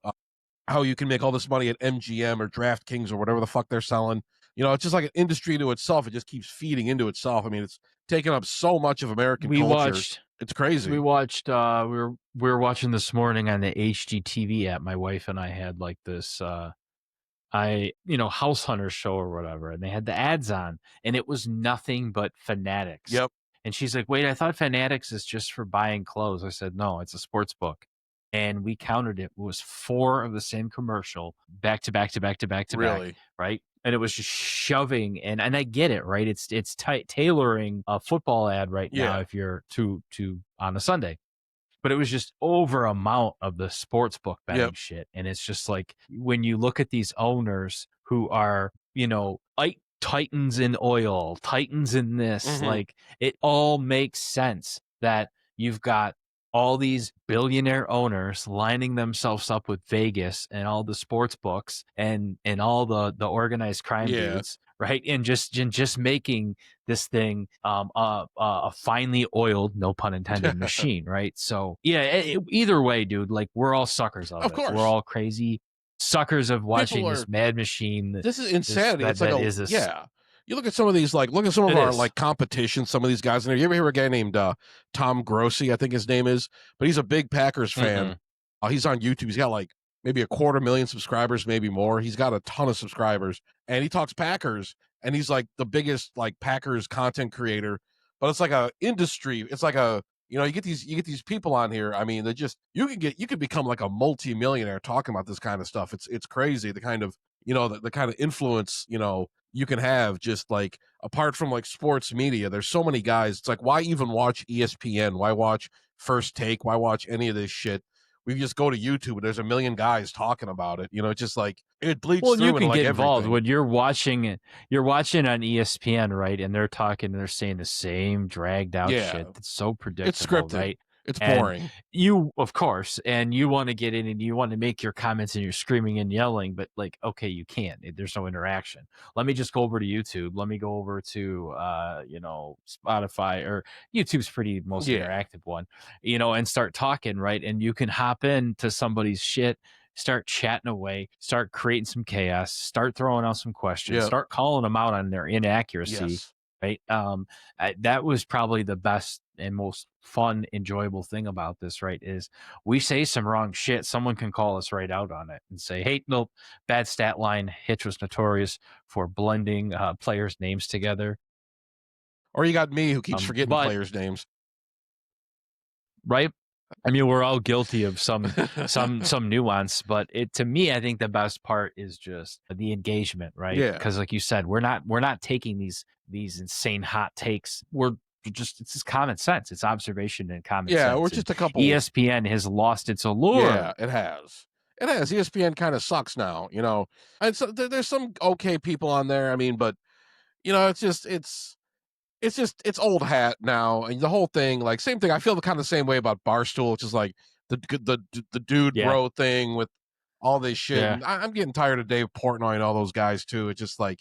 how you can make all this money at MGM or DraftKings or whatever the fuck they're selling. It's just like an industry to itself. It just keeps feeding into itself. I mean, it's taking up so much of American We culture. watched It's crazy. we watched we were watching this morning on the HGTV app. My wife and I had like this House Hunter show or whatever, and they had the ads on, and it was nothing but Fanatics. Yep. And she's like, "Wait, I thought Fanatics is just for buying clothes." I said, "No, it's a sports book." And we counted it was 4 of the same commercial back to back to back to back to back, Really? right? And it was just shoving, and I get it, right? It's tailoring a football ad right now Yeah. if you're to on a Sunday. But it was just over amount of the sports book betting Yep. shit. And it's just like when you look at these owners who are, titans in oil, titans in this, Mhm. like it all makes sense that you've got all these billionaire owners lining themselves up with Vegas and all the sports books and all the organized crime Yeah. dudes, right? And just making this thing a finely oiled, no pun intended, machine, right? So yeah, either way, dude, like we're all suckers of Of it. We're course. all crazy suckers of watching this mad machine. This is insanity. It's like yeah. You look at some of these, like, look at some of It our is. like competition. Some of these guys in there. You ever hear a guy named Tom Grossi? I think his name is, but he's a big Packers fan. He's on YouTube. He's got like maybe 250,000 subscribers, maybe more. He's got a ton of subscribers, and he talks Packers, and he's like the biggest like Packers content creator. But it's like a industry. It's like you get these people on here. I mean, they just you could become like a multi-millionaire talking about this kind of stuff. It's crazy the kind of the kind of influence you can have, just like apart from like sports media. There's so many guys. It's like, why even watch ESPN? Why watch First Take? Why watch any of this shit? We just go to YouTube and there's a million guys talking about it. It's just like it bleeds Well, through you into can like get involved everything. when you're watching it. You're watching on ESPN, right? And they're talking, they're saying the same dragged out Yeah, shit that's so it's predictable, scripted. right? It's And boring. you, of course, and you want to get in and you want to make your comments and you're screaming and yelling, but like, okay, you can't. There's no interaction. Let me just go over to YouTube. Let me go over to Spotify, or YouTube's pretty most Yeah, interactive one, and start talking, right? And you can hop into somebody's shit, start chatting away, start creating some chaos, start throwing out some questions, yeah, start calling them out on their inaccuracy, yes. right? That was probably the best and most fun, enjoyable thing about this, right? Is we say some wrong shit, someone can call us right out on it and say, "Hey, nope, bad stat line." Hitch was notorious for blending players' names together, Or you got me who keeps forgetting but players' names. right. I mean, we're all guilty of some nuance, but to me, I think the best part is just the engagement, right? Yeah. Because like you said, we're not taking these insane hot takes. It's just common sense. It's observation and common Yeah, or sense. And just a couple. ESPN has lost its allure. Yeah, it has. It has. ESPN kind of sucks now, And so there's some okay people on there. I mean, but it's old hat now, and the whole thing, like, same thing. I feel the kind of the same way about Barstool, which is like the dude Yeah, bro thing with all this shit, yeah. and I'm getting tired of Dave Portnoy and all those guys too. It's just like,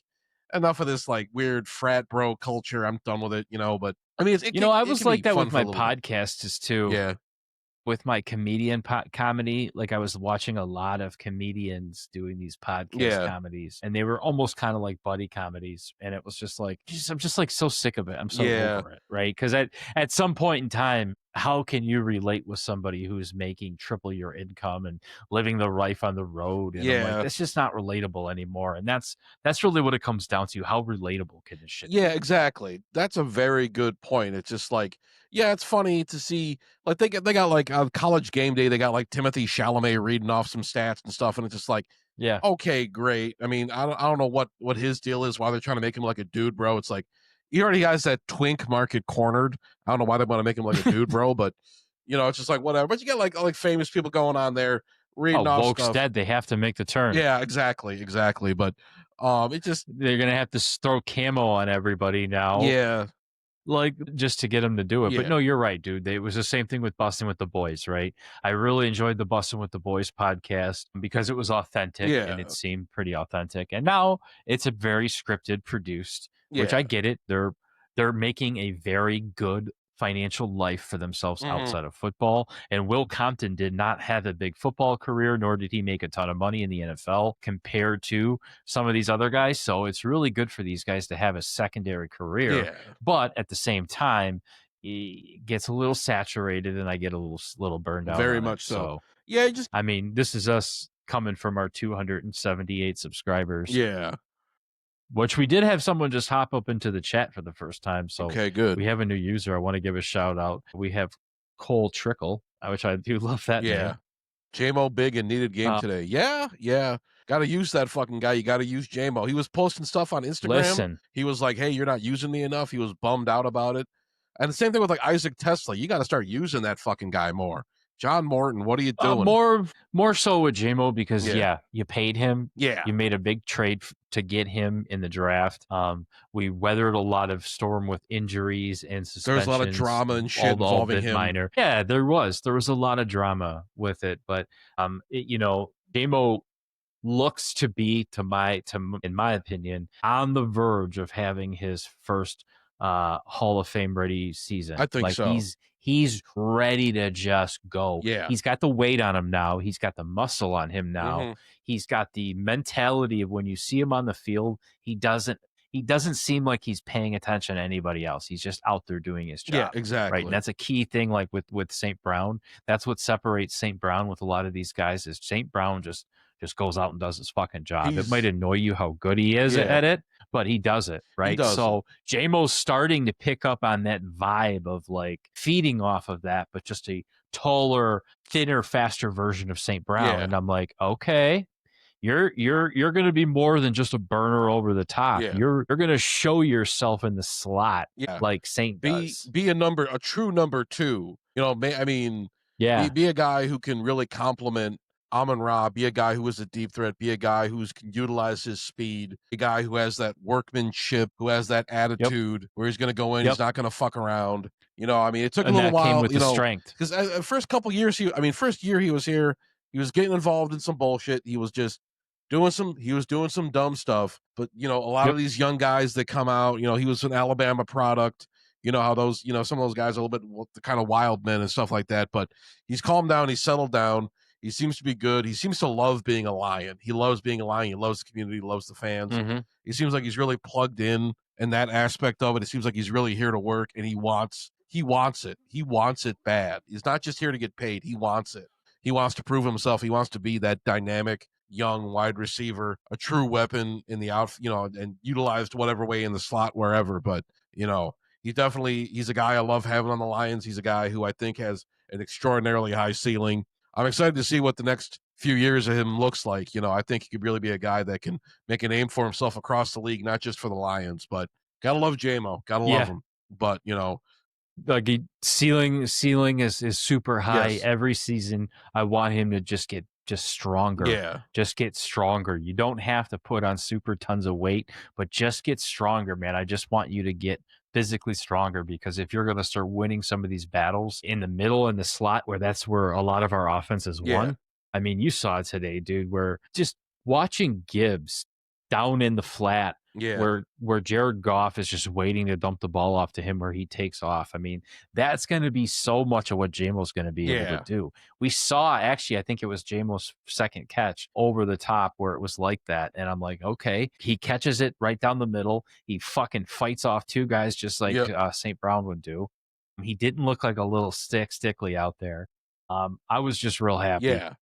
enough of this like weird frat bro culture. I'm done with it, but I mean, I it was can be like that fun with for a my little bit. podcasts too. Yeah, With my comedy, like I was watching a lot of comedians doing these podcast yeah, comedies, and they were almost kind of like buddy comedies. And it was just like, I'm just like so sick of it. I'm so yeah, over it, right? Because at some point in time, how can you relate with somebody who's making triple your income and living the life on the road? And I'm like, yeah. that's just not relatable anymore. And that's really what it comes down to. How relatable can this shit Yeah, be? exactly. That's a very good point. It's just like, yeah, it's funny to see like they got like college game day. They got like Timothy Chalamet reading off some stats and stuff, and it's just like, Yeah. okay, great. I mean, I don't know what his deal is. Why they're trying to make him like a dude, bro? It's like he already has that twink market cornered. I don't know why they want to make him like a dude, bro. But it's just like whatever. But you get like famous people going on there Oh, reading off woke's stuff. dead. They have to make the turn. Yeah, exactly. But it just They're gonna have to throw camo on everybody now, yeah, like just to get them to do it. But yeah, no, you're right, dude. It was the same thing with Bussin' with the Boys, right? I really enjoyed the Bussin' with the Boys podcast because it was authentic and it yeah, seemed pretty authentic. And now it's a very scripted, produced, which yeah. I get it. They're making a very good financial life for themselves Mhm. outside of football. And Will Compton did not have a big football career, nor did he make a ton of money in the NFL compared to some of these other guys. So it's really good for these guys to have a secondary career. Yeah, But at the same time, it gets a little saturated and I get a little burned out very on it. much so. So, Yeah, just I mean, this is us coming from our 278 subscribers, yeah. which we did have someone just hop up into the chat for the first time. So Okay, good. we have a new user. I want to give a shout out. We have Cole Trickle, which I do love that Yeah. name. Jamo big and needed game Uh, today. Yeah, yeah. Got to use that fucking guy. You got to use Jamo. He was posting stuff on Instagram. listen, He was like, "Hey, you're not using me enough." He was bummed out about it. And the same thing with like Isaac Tesla. You got to start using that fucking guy more. John Morton, what are you doing? more so with Jamo because Yeah, you paid him. yeah. You made a big trade to get him in the draft. We weathered a lot of storm with injuries and There's a lot of suspensions, drama and shit all involving bit him. minor. Yeah, there was a lot of drama with it, but Jamo looks to be in my opinion on the verge of having his first Hall of Fame ready season. I think Like so. he's ready to just go. Yeah. He's got the weight on him now. He's got the muscle on him now. Hmm. He's got the mentality of when you see him on the field, he doesn't seem like he's paying attention to anybody else. He's just out there doing his Yeah, job. Right. And exactly. that's a key thing, like with St. Brown. That's what separates St. Brown with a lot of these guys is St. Brown just goes out and does his fucking job. It might He's annoy you how good he is yeah, at it, but he does it, he right? does it. So Jamo's starting to pick up on that vibe of like feeding off of that, but just a taller, thinner, faster version of St. Brown. Yeah, And I'm like, okay, you're going to be more than just a burner over the top. yeah, You're going to show yourself in the slot yeah. like Saint Be does. be a true number two. I mean, Yeah. be a guy who can really complement Amon Ra. Be a guy who is a deep threat. Be a guy who can utilize his speed. A guy who has that workmanship, who has that Yep. attitude, where he's going to go in. He's Yep. not going to fuck around. I mean, it took a And little that came while. with the strength. Because first couple years, first year he was here, he was getting involved in some bullshit. He was just doing some dumb stuff. But a lot of Yep. these young guys that come out, he was an Alabama product. You know how those, some of those guys are a little bit the kind of wild men and stuff like that. But he's calmed down. He's settled down. He seems to be good. He seems to love being a Lion. He loves being a Lion. He loves the community. He loves the fans. Mm-hmm. He seems like he's really plugged in that aspect of it. It seems like he's really here to work, and he wants it. He wants it bad. He's not just here to get paid. He wants it. He wants to prove himself. He wants to be that dynamic young wide receiver, a true weapon in the out, and utilized whatever way in the slot wherever. But he's a guy I love having on the Lions. He's a guy who I think has an extraordinarily high ceiling. I'm excited to see what the next few years of him looks like. I think he could really be a guy that can make a name for himself across the league, not just for the Lions. But gotta love Jamo, gotta love Yeah. him. But Like ceiling is super high yes, every season. I want him to just stronger. yeah, Just get stronger. You don't have to put on super tons of weight, but just get stronger, man. I just want you to get physically stronger because if you're going to start winning some of these battles in the middle and the slot where that's where a lot of our offense is yeah, won. I mean, you saw it today, dude, where just watching Gibbs down in the flat Yeah. where Jared Goff is just waiting to dump the ball off to him where he takes off. I mean, that's going to be so much of what Jamo's going to be able to Yeah. do. We saw, actually, I think it was Jamo's second catch over the top where it was like that. And I'm like, okay, he catches it right down the middle. He fucking fights off two guys just like Yep. St. Brown would do. He didn't look like a little stickly out there. I was just real happy. Yeah.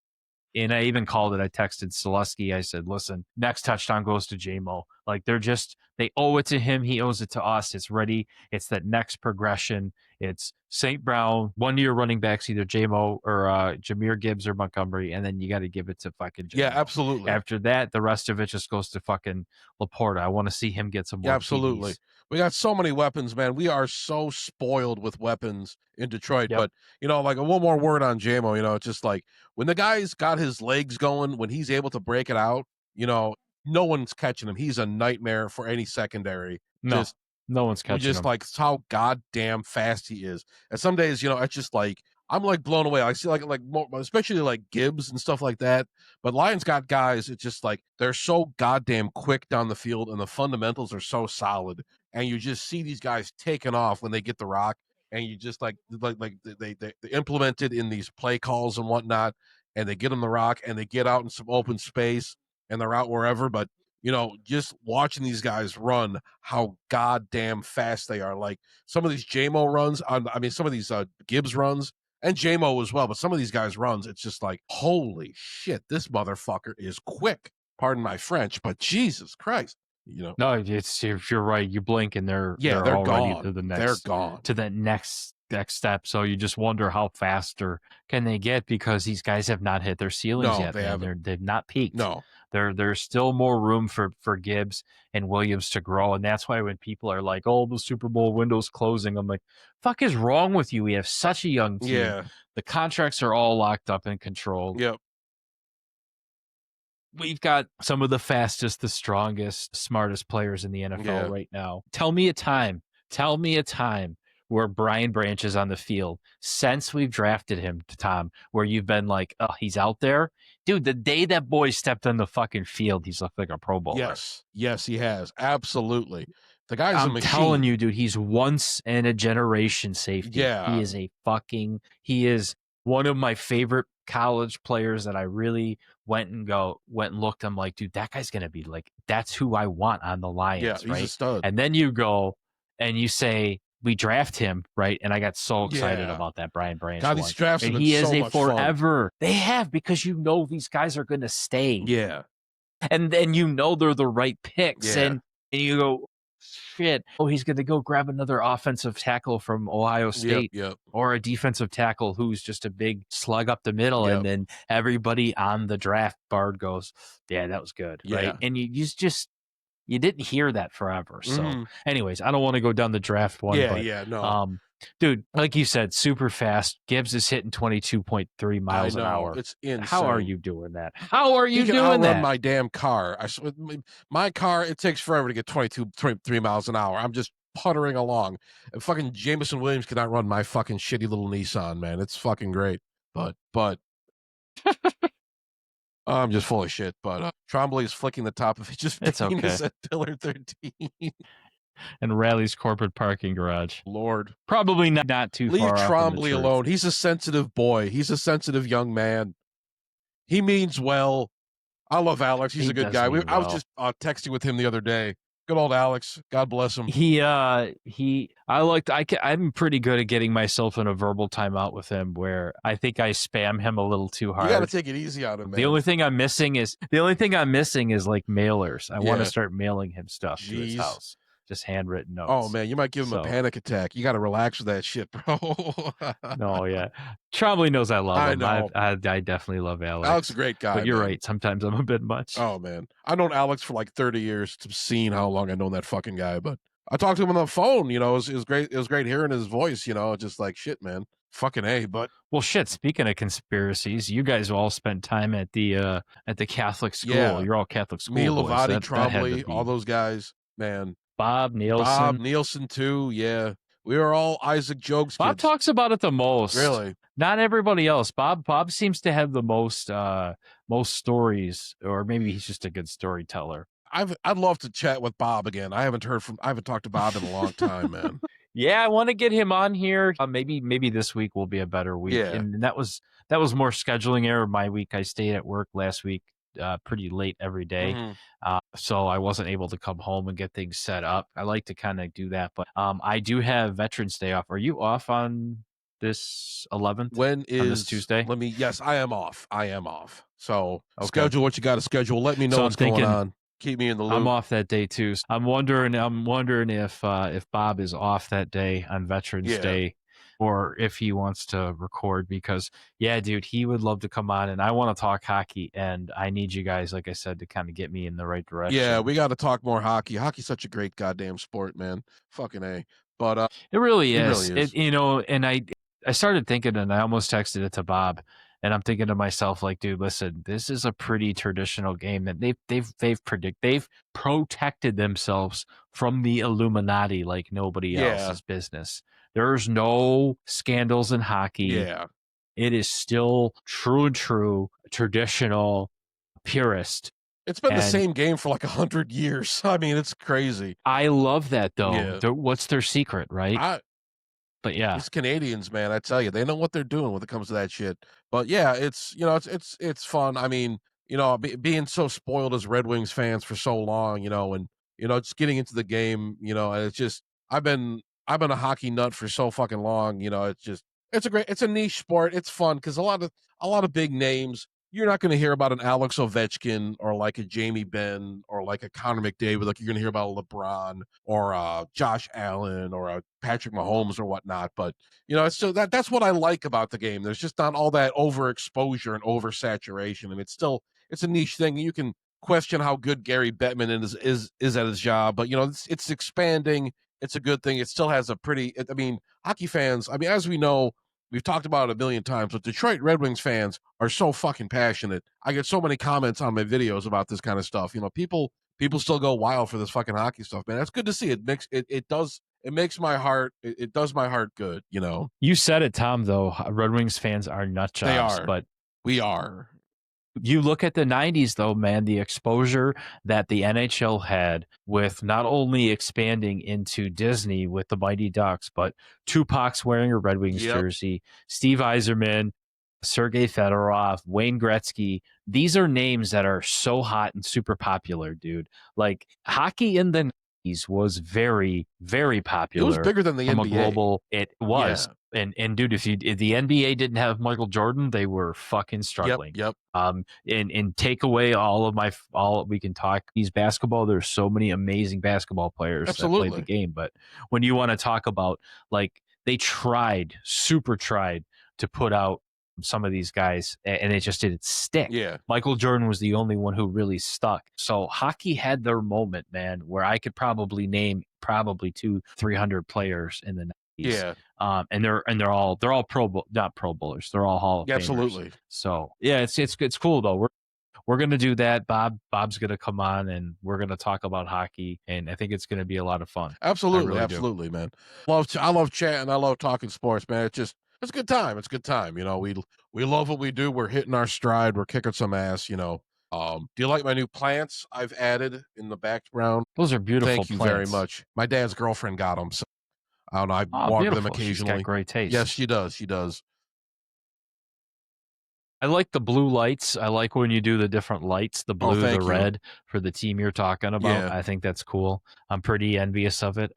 And I even called it. I texted Selesky. I said, listen, next touchdown goes to Jamo. Like they owe it to him. He owes it to us. It's ready. It's that next progression. It's St. Brown, one of your running backs, either Jamo or Jahmyr Gibbs or Montgomery. And then you got to give it to fucking Jamo. Yeah, absolutely. After that, the rest of it just goes to fucking Laporta. I want to see him get some more. Yeah, absolutely. TDs. We got so many weapons, man. We are so spoiled with weapons in Detroit. Yep. But, like one more word on Jamo, it's just like when the guy's got his legs going, when he's able to break it out, no one's catching him. He's a nightmare for any secondary. No one's catching him. Like how goddamn fast he is. And some days, it's just like I'm like blown away. I see like more, especially like Gibbs and stuff like that. But Lions got guys. It's just like they're so goddamn quick down the field, and the fundamentals are so solid. And you just see these guys taking off when they get the rock, and you just like they implement it in these play calls and whatnot, and they get them the rock, and they get out in some open space, and they're out wherever. But just watching these guys run, how goddamn fast they are. Like some of these Jamo runs, some of these Gibbs runs, and Jamo as well. But some of these guys' runs, it's just like, holy shit, this motherfucker is quick. Pardon my French, but Jesus Christ. No, if you're right, you blink and they're already gone. to the next. They're gone to that next step. So you just wonder how faster can they get, because these guys have not hit their ceilings yet. They've not peaked. No, there's still more room for Gibbs and Williams to grow, and that's why when people are like, "Oh, the Super Bowl window's closing," I'm like, "Fuck is wrong with you? We have such a young team. Yeah. The contracts are all locked up and controlled. Yep. We've got some of the fastest, the strongest, smartest players in the NFL right now. Tell me a time where Brian Branch is on the field since we've drafted him, Tom, where you've been like, oh, he's out there. Dude, the day that boy stepped on the fucking field, he's looked like a Pro Bowler. Yes, he has. Absolutely. The guy's a machine. I'm telling you, dude, he's once in a generation safety. Yeah. He is one of my favorite college players that I really went and looked. I'm like, dude, that guy's gonna be like, that's who I want on the Lions, right? He's a stud. And then you go and you say we draft him, right? And I got so excited about that Brian Branch. God, these drafts have been he is so a much forever. Fun. They have, because these guys are gonna stay. Yeah. And then they're the right picks. Yeah. And you go, shit, he's going to go grab another offensive tackle from Ohio State or a defensive tackle who's just a big slug up the middle. And then everybody on the draft board goes, yeah, that was good. Right. And you didn't hear that forever. So anyways, I don't want to go down the draft one. No. Dude, like you said, super fast. Gibbs is hitting 22.3 miles an hour. It's insane. How are you doing that? How are you doing that? I run my damn car. My car, it takes forever to get 23 miles an hour. I'm just puttering along. And fucking Jameson Williams cannot run my fucking shitty little Nissan, man. It's fucking great. But I'm just full of shit. But Trombley is flicking the top of it. It's okay. At pillar 13. And Rally's corporate parking garage. Lord. Probably not too far. Leave Trombley alone. He's a sensitive boy. He's a sensitive young man. He means well. I love Alex. He's a good guy. I was just texting with him the other day. Good old Alex. God bless him. I'm pretty good at getting myself in a verbal timeout with him where I think I spam him a little too hard. You got to take it easy on him, man. The only thing I'm missing is like mailers. I want to start mailing him stuff to his house. Just handwritten notes. Oh man, you might give him a panic attack. You got to relax with that shit, bro. No, yeah. Trombley knows I love him. Know. I definitely love Alex. Alex is a great guy. But you're right. Sometimes I'm a bit much. Oh man, I've known Alex for like 30 years. To seeing how long I've known that fucking guy, but I talked to him on the phone. It was great. It was great hearing his voice. Just like shit, man. Fucking A. But well, shit. Speaking of conspiracies, you guys all spent time at the Catholic school. Yeah. You're all Catholic school. Me, Levati, Trombley, all those guys, man. Bob Nielsen too. Yeah, we were all Isaac Jogues. Bob talks about it the most. Really, not everybody else. Bob seems to have the most stories, or maybe he's just a good storyteller. I'd love to chat with Bob again. I haven't talked to Bob in a long time, man. Yeah, I want to get him on here. Maybe this week will be a better week. Yeah. And that was more scheduling error. My week, I stayed at work last week pretty late every day. Mhm. So I wasn't able to come home and get things set up. I like to kind of do that, but I do have Veterans Day off. Are you off on this 11th, on this Tuesday? Yes, I am off. I am off. So Okay. schedule what you got to schedule. Let me know So I'm what's going thinking on. Keep me in the I'm loop. off that day too. So I'm wondering if Bob is off that day on Veterans Yeah. Day, or if he wants to record, because yeah, dude, he would love to come on, and I want to talk hockey, and I need you guys, like I said, to kind of get me in the right direction. Yeah, we got to talk more hockey. Hockey's such a great goddamn sport, man. Fucking A. But It really it is. really is. And I started thinking, and I almost texted it to Bob, and I'm thinking to myself, like, dude, listen, this is a pretty traditional game that they've protected themselves from the Illuminati like nobody Yeah. else's business. There's no scandals in hockey. Yeah. It is still true and true, traditional, purist. It's been the And same game for like 100 years. I mean, it's crazy. I love that, though. Yeah. What's their secret, right? But yeah, These Canadians, man, I tell you, they know what they're doing when it comes to that shit. But yeah, it's it's fun. I mean, being so spoiled as Red Wings fans for so long, and just getting into the game, and it's just I've been a hockey nut for so fucking long. It's a niche sport. It's fun because a lot of big names. You're not going to hear about an Alex Ovechkin or like a Jamie Benn or like a Connor McDavid. Like you're going to hear about a LeBron or Josh Allen or a Patrick Mahomes or whatnot. But it's still that's what I like about the game. There's just not all that overexposure and oversaturation, and it's a niche thing. You can question how good Gary Bettman is at his job, but it's expanding. It's a good thing. It still has a pretty. I mean, hockey fans. I mean, as we know, we've talked about it a million times, but Detroit Red Wings fans are so fucking passionate. I get so many comments on my videos about this kind of stuff. People still go wild for this fucking hockey stuff, man. That's good to see. It makes my heart it does my heart good. You said it, Tom. Though Red Wings fans are nut jobs, They are. but We are. you look at the 90s, though, man, the exposure that the NHL had with not only expanding into Disney with the Mighty Ducks, but Tupac's wearing a Red Wings jersey, Steve Yzerman, Sergei Fedorov, Wayne Gretzky. These are names that are so hot and super popular, dude. Like, hockey in the 90s was very, very popular. It was bigger than the from NBA. A global, it was. Yeah. And dude, if the NBA didn't have Michael Jordan, they were fucking struggling. Yep. And take away all we can talk these basketball. There's so many amazing basketball players that play the game, but when you want to talk about, like, they super tried to put out some of these guys, and it just didn't stick. Yeah. Michael Jordan was the only one who really stuck. So hockey had their moment, man, where I could probably name 200-300 players in the 90s. Yeah. And they're all not Pro Bowlers. They're all Hall of Famers. Absolutely. So yeah, it's cool though. We're gonna do that. Bob's gonna come on, and we're gonna talk about hockey, and I think it's gonna be a lot of fun. Absolutely, really absolutely, man. I love chatting. I love talking sports, man. It's a good time. It's a good time. We love what we do. We're hitting our stride. We're kicking some ass. Do you like my new plants I've added in the background? Those are beautiful. Thank you very much. My dad's girlfriend got them. So I don't know. I water them occasionally. She's got great taste. Yes, she does. She does. I like the blue lights. I like when you do the different lights, the blue, the red for the team you're talking about. Yeah. I think that's cool. I'm pretty envious of it.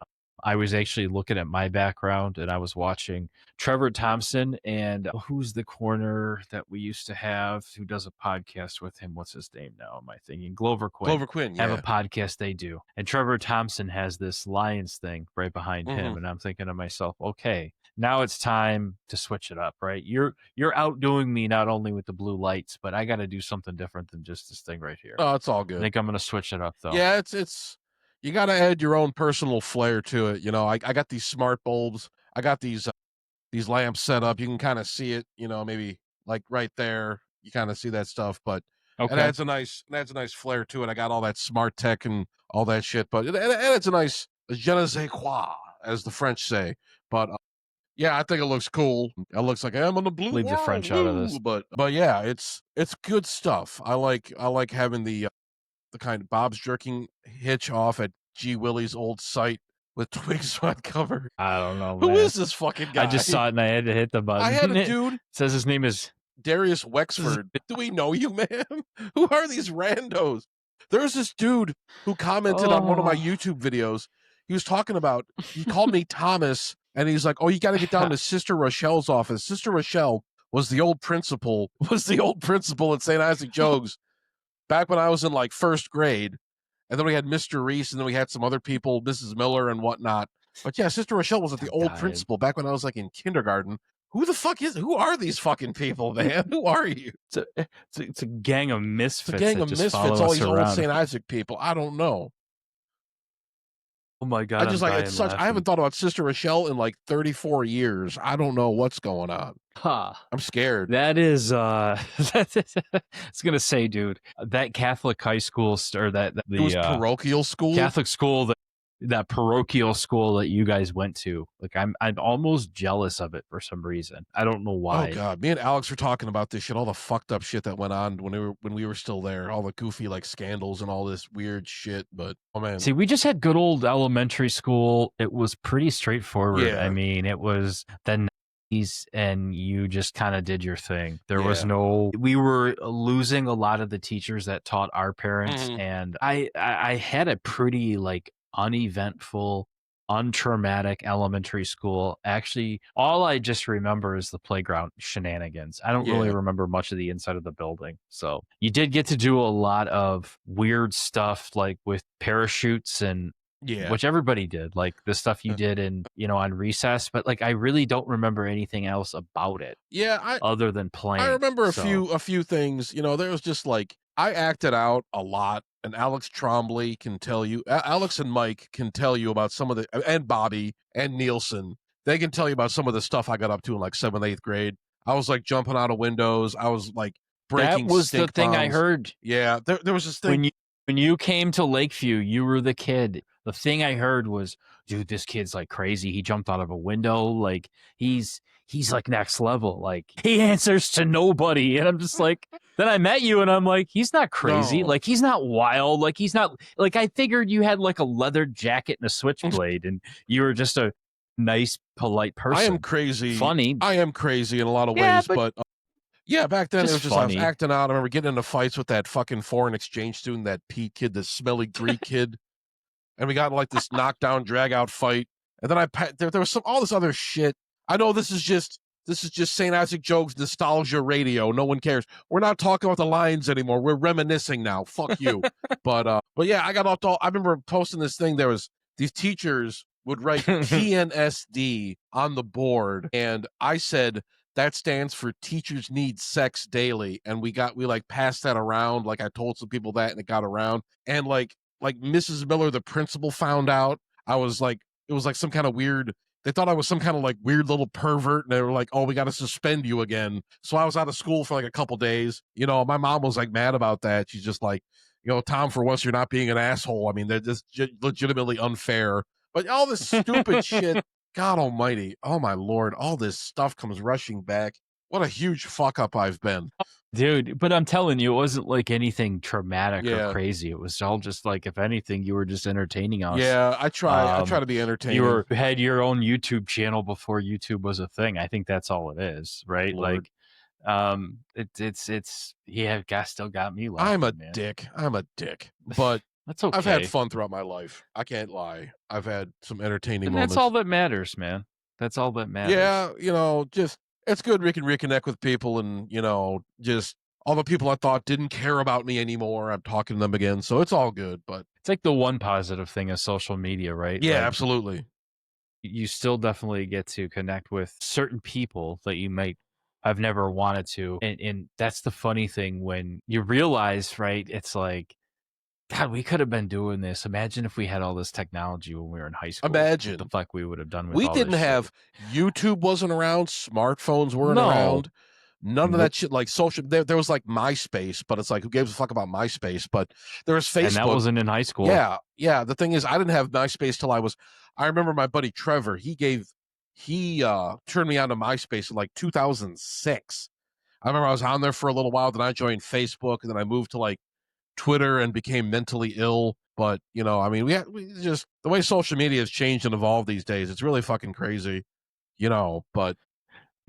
I was actually looking at my background, and I was watching Trevor Thompson and who's the corner that we used to have who does a podcast with him. What's his name now? Am I thinking Glover Quinn? Glover Quinn, yeah. Have a podcast they do. And Trevor Thompson has this Lions thing right behind him. And I'm thinking to myself, okay, now it's time to switch it up, right? You're outdoing me not only with the blue lights, but I got to do something different than just this thing right here. Oh, it's all good. I think I'm going to switch it up, though. Yeah, it's you got to add your own personal flair to it. I got these smart bulbs. I got these lamps set up. You can kind of see it, maybe like right there. You kind of see that stuff, but it adds a nice flair to it. I got all that smart tech and all that shit, but it adds a nice je ne sais quoi, as the French say. But yeah, I think it looks cool. It looks like I'm on the blue. Leave the French out of this, but yeah, it's good stuff. I like having the the kind Bob's jerking hitch off at G Willie's old site with twigs on cover. I don't know, Who man. is this fucking guy? I just saw it and I had to hit the button. I had a dude. It says his name is Darius Wexford. Do we know you, man? Who are these randos? There's this dude who commented on one of my YouTube videos. He was talking about, he called me Thomas, and he's like, oh, you got to get down to Sister Rochelle's office. Sister Rochelle was the old principal at St. Isaac Jogues back when I was in like first grade. And then we had Mr. Reese, and then we had some other people, Mrs. Miller and whatnot. But yeah, Sister Rochelle was the old principal back when I was like in kindergarten. Who are these fucking people, man? Who are you? It's a gang of misfits. It's a gang of misfits, all these old St. Isaac people. I don't know. Oh my God. I haven't thought about Sister Rochelle in like 34 years. I don't know what's going on. I'm scared. That is I was gonna say, dude, that Catholic high school or it was parochial school? Catholic school, that parochial school that you guys went to. Like I'm almost jealous of it for some reason. I don't know why. Oh God. Me and Alex were talking about this shit, all the fucked up shit that went on when we were still there, all the goofy like scandals and all this weird shit. But oh man. See, we just had good old elementary school. It was pretty straightforward. Yeah. I mean, it was the 90s and you just kind of did your thing. There was we were losing a lot of the teachers that taught our parents. And I had a pretty like uneventful, untraumatic elementary school. Actually, all I just remember is the playground shenanigans. I don't really remember much of the inside of the building. So you did get to do a lot of weird stuff like with parachutes and which everybody did, like the stuff you did on recess, but like I really don't remember anything else about it. Other than playing. I remember a few things. There was just like I acted out a lot. And Alex Trombley can tell you, Alex and Mike can tell you about some of the, and Bobby and Nielsen, they can tell you about some of the stuff I got up to in like 7th, 8th grade. I was like jumping out of windows. I was like breaking. That was the thing bombs. I heard. Yeah, there was this thing. When you came to Lakeview, you were the kid. The thing I heard was, dude, this kid's like crazy. He jumped out of a window. Like he's like next level. Like he answers to nobody. And I'm just like, then I met you and I'm like, he's not crazy. No. Like he's not wild. Like he's not like, I figured you had like a leather jacket and a switchblade and you were just a nice, polite person. I am crazy. Funny. I am crazy in a lot of ways, but back then it was just funny. I was acting out. I remember getting into fights with that fucking foreign exchange student, that Pete kid, the smelly Greek kid. And we got like this knockdown, drag out fight. And then there was all this other shit. I know this is just St. Isaac Jogues nostalgia radio. No one cares. We're not talking about the Lions anymore. We're reminiscing now. Fuck you. But yeah, I got off. I remember posting this thing. There was these teachers would write TNSD on the board, and I said that stands for Teachers Need Sex Daily, and we like passed that around. Like I told some people that, and it got around, and like Mrs. Miller, the principal, found out. I was like, it was like some kind of weird. They thought I was some kind of like weird little pervert, and they were like, oh, we got to suspend you again. So I was out of school for like a couple days. My mom was like mad about that. She's just like, Tom, for once you're not being an asshole. I mean, they're just legitimately unfair. But all this stupid shit, God almighty, oh my Lord, all this stuff comes rushing back. What a huge fuck up I've been. Dude, but I'm telling you, it wasn't like anything traumatic or crazy. It was all just like, if anything, you were just entertaining us. Yeah, I try to be entertaining. You had your own YouTube channel before YouTube was a thing. I think that's all it is, right? Lord. Like, still got me laughing. I'm a dick, but that's okay. I've had fun throughout my life. I can't lie. I've had some entertaining moments. That's all that matters, man. That's all that matters. Yeah, just it's good we can reconnect with people, and just all the people I thought didn't care about me anymore, I'm talking to them again, so it's all good. But it's like the one positive thing of social media, right? Yeah, like, absolutely. You still definitely get to connect with certain people that you might have never wanted to, and that's the funny thing when you realize, right? It's like, God, we could have been doing this. Imagine if we had all this technology when we were in high school. Imagine what the fuck we would have done with we all didn't this have shit. YouTube wasn't around, smartphones weren't around, none of that shit. Like social, there was like MySpace, but it's like, who gives a fuck about MySpace? But there was Facebook, and that wasn't in high school. Yeah. The thing is, I didn't have MySpace till I remember my buddy Trevor. He turned me on to MySpace in like 2006. I remember I was on there for a little while, then I joined Facebook, and then I moved to like Twitter and became mentally ill. But you know, I mean, we just the way social media has changed and evolved these days. It's really fucking crazy, you know. But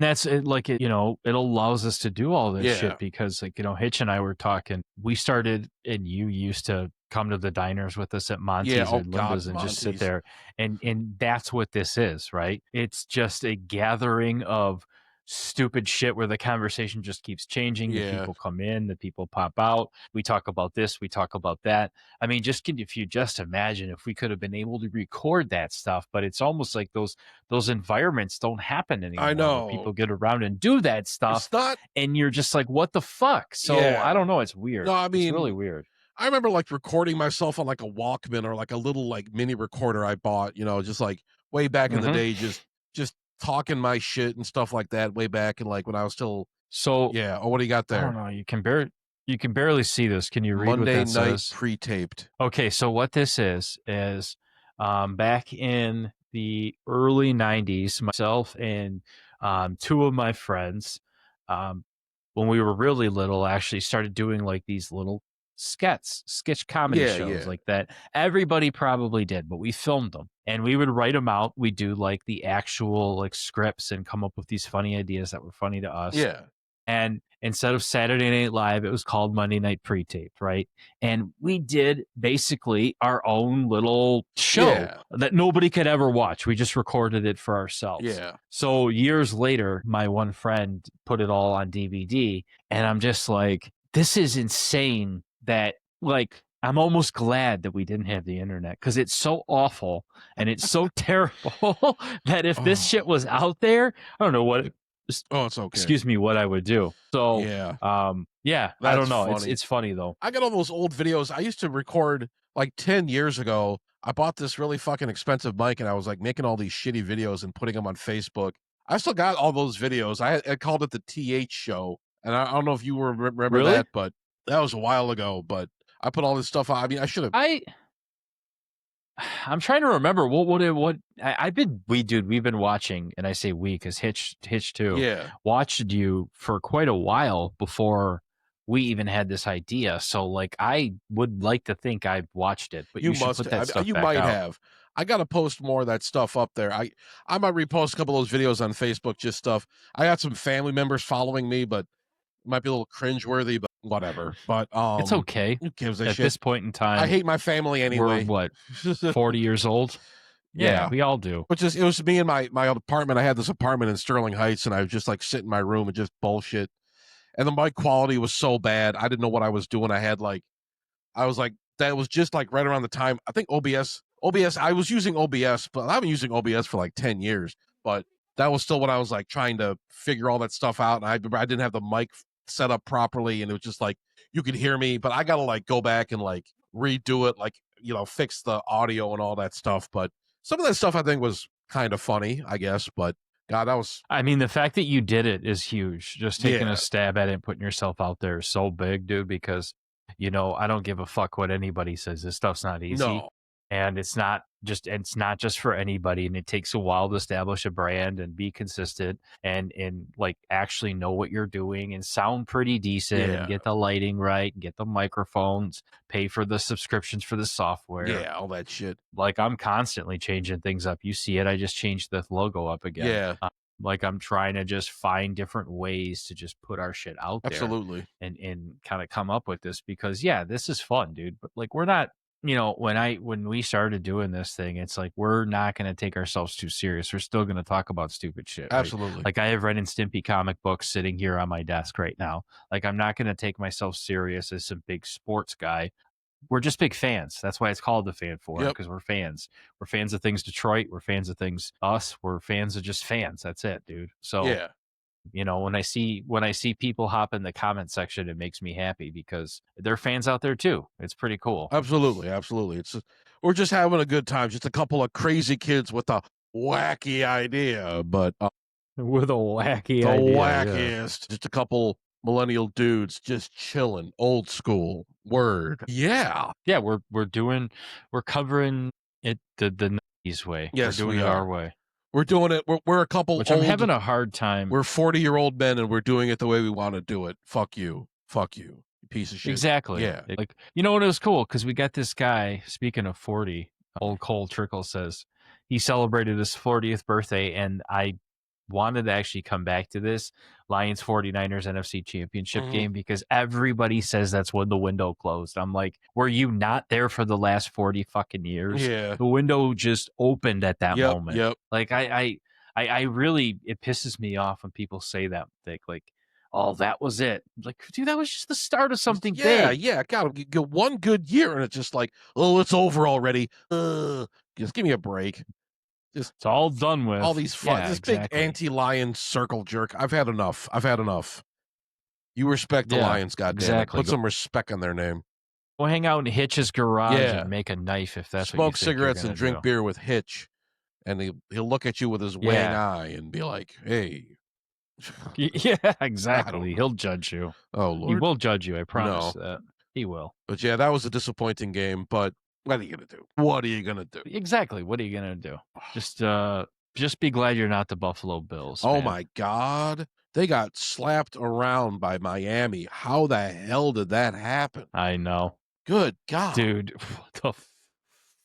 That's it, like it, it allows us to do all this yeah, shit because, like, Hitch and I were talking. We started, and you used to come to the diners with us at yeah. Monty's Oh or God, Linda's and just sit Monty's. there, and that's what this is, right? It's just a gathering of stupid shit where the conversation just keeps changing. The Yeah, people come in, the people pop out. We talk about this, we talk about that. I mean, if you just imagine if we could have been able to record that stuff, but it's almost like those environments don't happen I anymore where know. people get around and do that stuff, It's not. and you're just like, what the fuck? So I Yeah. don't know, it's weird. No, I It's really mean, weird. I remember like recording myself on like a Walkman or like a little like mini recorder I bought, you know, just like way back in the Hmm. day, just talking my shit and stuff like that way back and like when I was still So yeah. Oh, what do you got I don't there? know, you can barely see this. Can you read what Monday that night says? pre-taped. Okay, so what this is back in the early 90s, myself and two of my friends, um, when we were really little, actually started doing like these little sketch comedy Yeah, shows yeah. like that. Everybody probably did, but we filmed them and we would write them out. We do like the actual like scripts and come up with these funny ideas that were funny to us. Yeah. And instead of Saturday Night Live, it was called Monday Night Pre-Taped, right? And we did basically our own little show Yeah. that nobody could ever watch. We just recorded it for ourselves. Yeah. So years later, my one friend put it all on DVD, and I'm just like, this is insane that, like, I'm almost glad that we didn't have the internet because it's so awful and it's so terrible that if this shit Oh. was out there, I don't know what Oh, it's okay. excuse me, what I would do. So, Yeah. yeah, I That's don't know. funny. It's funny though. I got all those old videos. I used to record like 10 years ago. I bought this really fucking expensive mic and I was like making all these shitty videos and putting them on Facebook. I still got all those videos. I called it the TH show. And I don't know if you remember Really? that, but that was a while ago. But I put all this stuff on. I mean, I should have. I'm trying to remember I've been we've been watching, and I say we because Hitch too Yeah. watched you for quite a while before we even had this idea. So like I would like to think I've watched it, but You you should must put that have. stuff You back might out. have. I got to post more of that stuff up there. I might repost a couple of those videos on Facebook, just stuff. I got some family members following me, but it might be a little cringeworthy, but whatever. But It's okay. who gives a At shit? this point in I time, hate my family we're anyway. what, 40 years old? Yeah, Yeah. we all do. Which is it was me and my old apartment. I had this apartment in Sterling Heights, and I would just like sit in my room and just bullshit. And the mic quality was so bad, I didn't know what I was doing. I was like, that was just like right around the time I think OBS. I was using OBS, but I've been using OBS for like 10 years. But that was still when I was like trying to figure all that stuff out. And I didn't have the mic set up properly, and it was just like you could hear me, but I gotta like go back and like redo it, like fix the audio and all that stuff. But some of that stuff I think was kind of funny, I guess. But God, that was I mean, the fact that you did it is huge. Just taking yeah, a stab at it and putting yourself out there is so big, dude, because, I don't give a fuck what anybody says. This stuff's not easy. no, And it's not just for anybody. And it takes a while to establish a brand and be consistent and like actually know what you're doing and sound pretty decent and yeah, get the lighting right and get the microphones, pay for the subscriptions for the software. yeah, all that shit. Like I'm constantly changing things up. You see it. I just changed the logo up again. Yeah, Like I'm trying to just find different ways to just put our shit out there absolutely. and kind of come up with this because yeah, this is fun, dude. But like we're not, when we started doing this thing, it's like we're not going to take ourselves too serious. We're still going to talk about stupid shit. Right? Absolutely. Like I have Ren and Stimpy comic books sitting here on my desk right now. Like I'm not going to take myself serious as some big sports guy. We're just big fans. That's why it's called the Fan Forum, because we're fans. We're fans of things Detroit. We're fans of things us. We're fans of just fans. That's it, dude. So Yeah, when I see people hop in the comment section, it makes me happy because they're fans out there too. It's pretty cool. absolutely, absolutely. We're just having a good time. Just a couple of crazy kids with a wacky idea, but With a wacky the idea. wackiest. Just a couple millennial dudes just chilling, old school. Word. Yeah. Yeah, we're covering it the 90s way. Yes, we're doing we it are. our way. We're doing it. We're a couple Which old. I'm having a hard time. We're 40-year-old men, and we're doing it the way we want to do it. Fuck you. Fuck you. piece of shit. Exactly. Yeah. Like, you know what, it was cool because we got this guy, speaking of 40, old Cole Trickle says he celebrated his 40th birthday, and I wanted to actually come back to this Lions 49ers NFC championship game because everybody says that's when the window closed. I'm like, were you not there for the last 40 fucking years? Yeah. The window just opened at that moment. Yep. Like I really, it pisses me off when people say that. Like, oh, that was it. Like, dude, that was just the start of something big. Yeah. God, get one good year and it's just like, oh, it's over already. Just give me a break. It's all done with. All these fun, Yeah, this exactly. big anti-Lion circle jerk. I've had enough. You respect the Lions, goddammit. Exactly. Put some respect on their name. Go hang out in Hitch's garage and make a knife if that's Smoke what you think cigarettes and drink do. beer with Hitch, and he'll look at you with his weighing eye and be like, "Hey." Yeah, exactly. He'll judge you. Oh Lord, he will judge you. I promise that he will. But yeah, that was a disappointing game. But what are you gonna do? What are you gonna do? Exactly. What are you gonna do? Just be glad you're not the Buffalo Bills. Oh man. my God, they got slapped around by Miami. How the hell did that happen? I know. Good God, dude, what the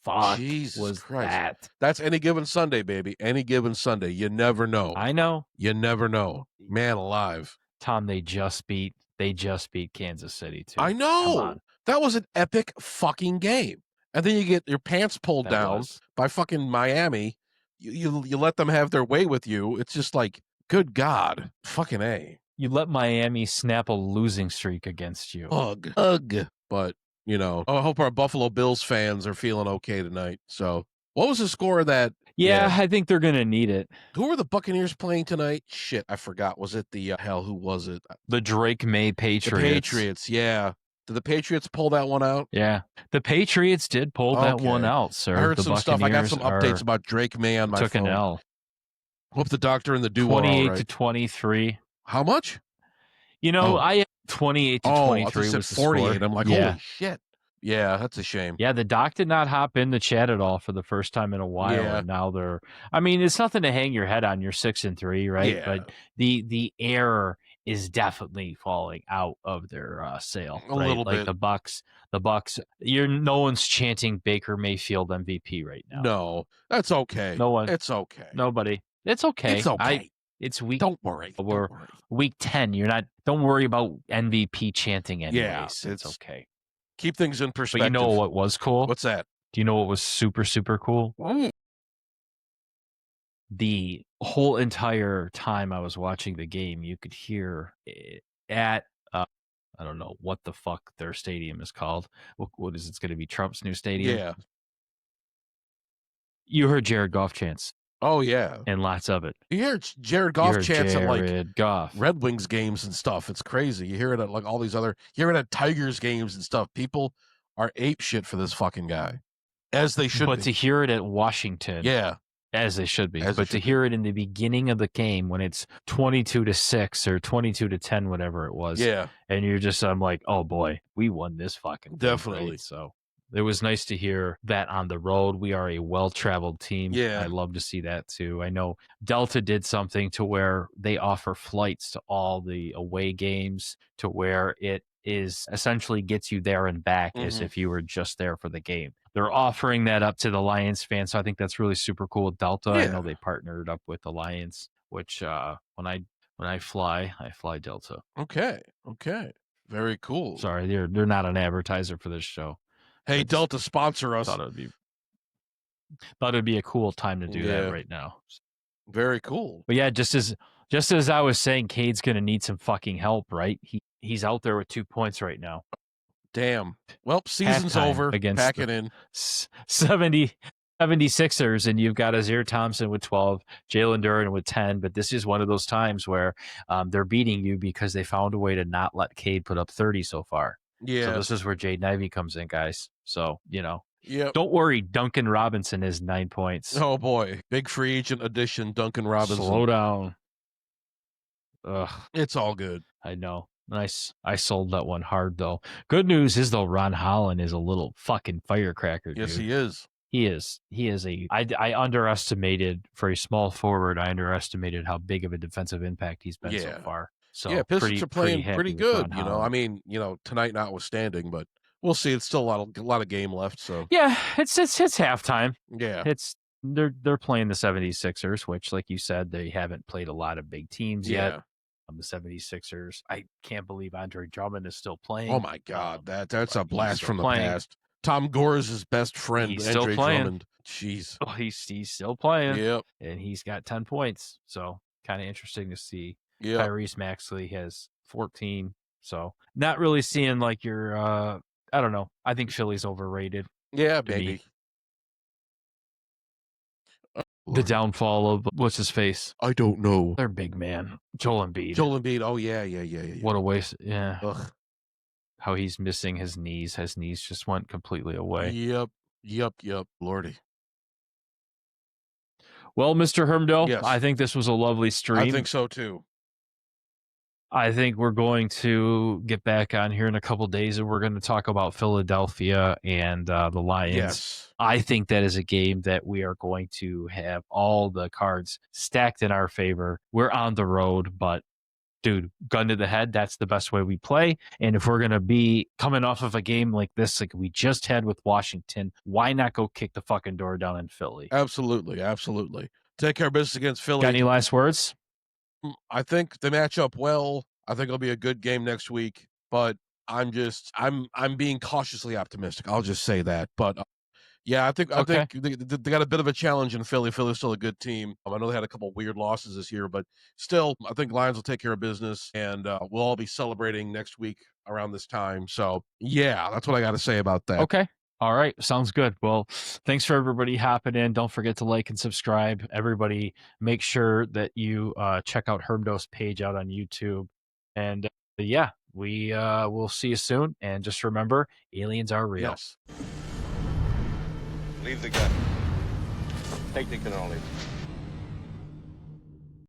fuck Jesus Christ. that? That's any given Sunday, baby. Any given Sunday. You never know. I know. You never know. Man alive. Tom, they just beat Kansas City too. I know. That was an epic fucking game. And then you get your pants pulled down by fucking Miami. You let them have their way with you. It's just like, good God. Fucking A. You let Miami snap a losing streak against you. Ugh. But, you know, I hope our Buffalo Bills fans are feeling okay tonight. So, what was the score of that? Yeah, I think they're going to need it. Who were the Buccaneers playing tonight? Shit, I forgot. Was it the, who was it? The Drake May Patriots. The Patriots, yeah. Did the Patriots pull that one out? Yeah. The Patriots did pull that one out, sir. I heard some stuff. I got some updates about Drake May on my phone. Took an L. Hope the doctor and the duo 28 to 23. How much? You know, I 28 to 23 was the 48. score. I'm like, holy shit. Yeah, that's a shame. Yeah, the doc did not hop in the chat at all for the first time in a while. Yeah. And now I mean, it's nothing to hang your head on. You're 6-3, right? Yeah. But the air is definitely falling out of their sail. A little bit. The Bucks, no one's chanting Baker Mayfield MVP right now. No, that's okay. No one. It's okay. Nobody. It's okay. It's okay. It's week. Don't worry. We're week 10. Don't worry about MVP chanting anyways. Yeah, it's okay. Keep things in perspective. But you know what was cool? What's that? Do you know what was super, super cool? The whole entire time I was watching the game, you could hear at, I don't know what the fuck their stadium is called. What is it? It's going to be Trump's new stadium? Yeah. You heard Jared Goff chants. Oh, yeah. And lots of it. You hear Jared Goff chants at like Goff. Red Wings games and stuff. It's crazy. You hear it at like all these other, you hear it at Tigers games and stuff. People are ape shit for this fucking guy. As they should be. But to hear it at Washington. Yeah. As they should be. But to hear it in the beginning of the game when it's 22-6 or 22-10, whatever it was. Yeah. And you're just, I'm like, oh boy, we won this fucking thing. Definitely. Right? So it was nice to hear that on the road. We are a well-traveled team. Yeah. I love to see that too. I know Delta did something to where they offer flights to all the away games to where it is essentially gets you there and back as if you were just there for the game. They're offering that up to the Lions fans, so I think that's really super cool with Delta. Yeah. I know they partnered up with the Lions, which when I fly Delta. Okay. Very cool. Sorry, they're not an advertiser for this show. Hey, Delta, sponsor us. Thought it'd be a cool time to do that right now. Very cool. But yeah, just as I was saying, Cade's gonna need some fucking help, right? He's out there with 2 points right now. Damn. Well, season's over. Against Pack it in. 76ers, and you've got Azir Thompson with 12, Jalen Duren with 10. But this is one of those times where they're beating you because they found a way to not let Cade put up 30 so far. Yeah. So this is where Jaden Ivey comes in, guys. So, Yep. Don't worry. Duncan Robinson is 9 points. Oh, boy. Big free agent addition, Duncan Robinson. Slow down. Ugh. It's all good. I know. Nice. I sold that one hard, though. Good news is, though, Ron Holland is a little fucking firecracker, dude. Yes, he is. He is I underestimated, for a small forward, I underestimated how big of a defensive impact he's been so far. So Yeah, Pistons are pretty playing happy pretty with Ron good. You know, I Holland. mean, tonight notwithstanding, but we'll see. It's still a lot of game left. So Yeah, it's halftime. yeah, They're playing the 76ers, which, like you said, they haven't played a lot of big teams yet. yeah. The 76ers, I can't believe Andre Drummond is still Oh playing. my God, that's But a he's blast still from the playing. past. Tom Gore's best friend, He's still Andre playing. Drummond. Jeez. Oh, he's still playing. Yep. And he's got 10 points. So kind of interesting to see. Yep. Tyrese Maxey has 14. So not really seeing like your I don't know. I think Philly's overrated. Yeah, To maybe. me. The downfall of what's his face? I don't know. Their big man, Joel Embiid. Joel Embiid. Oh yeah. What a waste! Yeah. Ugh. How he's missing his knees. His knees just went completely away. Yep. Lordy. Well, Mr. Hermdo, Yes. I think this was a lovely stream. I think so too. I think we're going to get back on here in a couple days, and we're going to talk about Philadelphia and the Lions. Yes. I think that is a game that we are going to have all the cards stacked in our favor. We're on the road, but dude, gun to the head, that's the best way we play. And if we're going to be coming off of a game like this, like we just had with Washington, why not go kick the fucking door down in Philly? Absolutely. Take care of business against Philly. Got any last words? I think they match up well. I think it'll be a good game next week, but I'm being cautiously optimistic. I'll just say that. But yeah, I think they got a bit of a challenge in Philly. Philly's still a good team. I know they had a couple weird losses this year, but still, I think Lions will take care of business, and we'll all be celebrating next week around this time. So yeah, that's what I got to say about that. Okay. All right. Sounds good. Well, thanks for everybody hopping in. Don't forget to like and subscribe. Everybody, make sure that you check out Hermdo's page out on YouTube. And yeah, we will see you soon. And just remember, aliens are real. Yes. Leave the gun. Take the cannoli.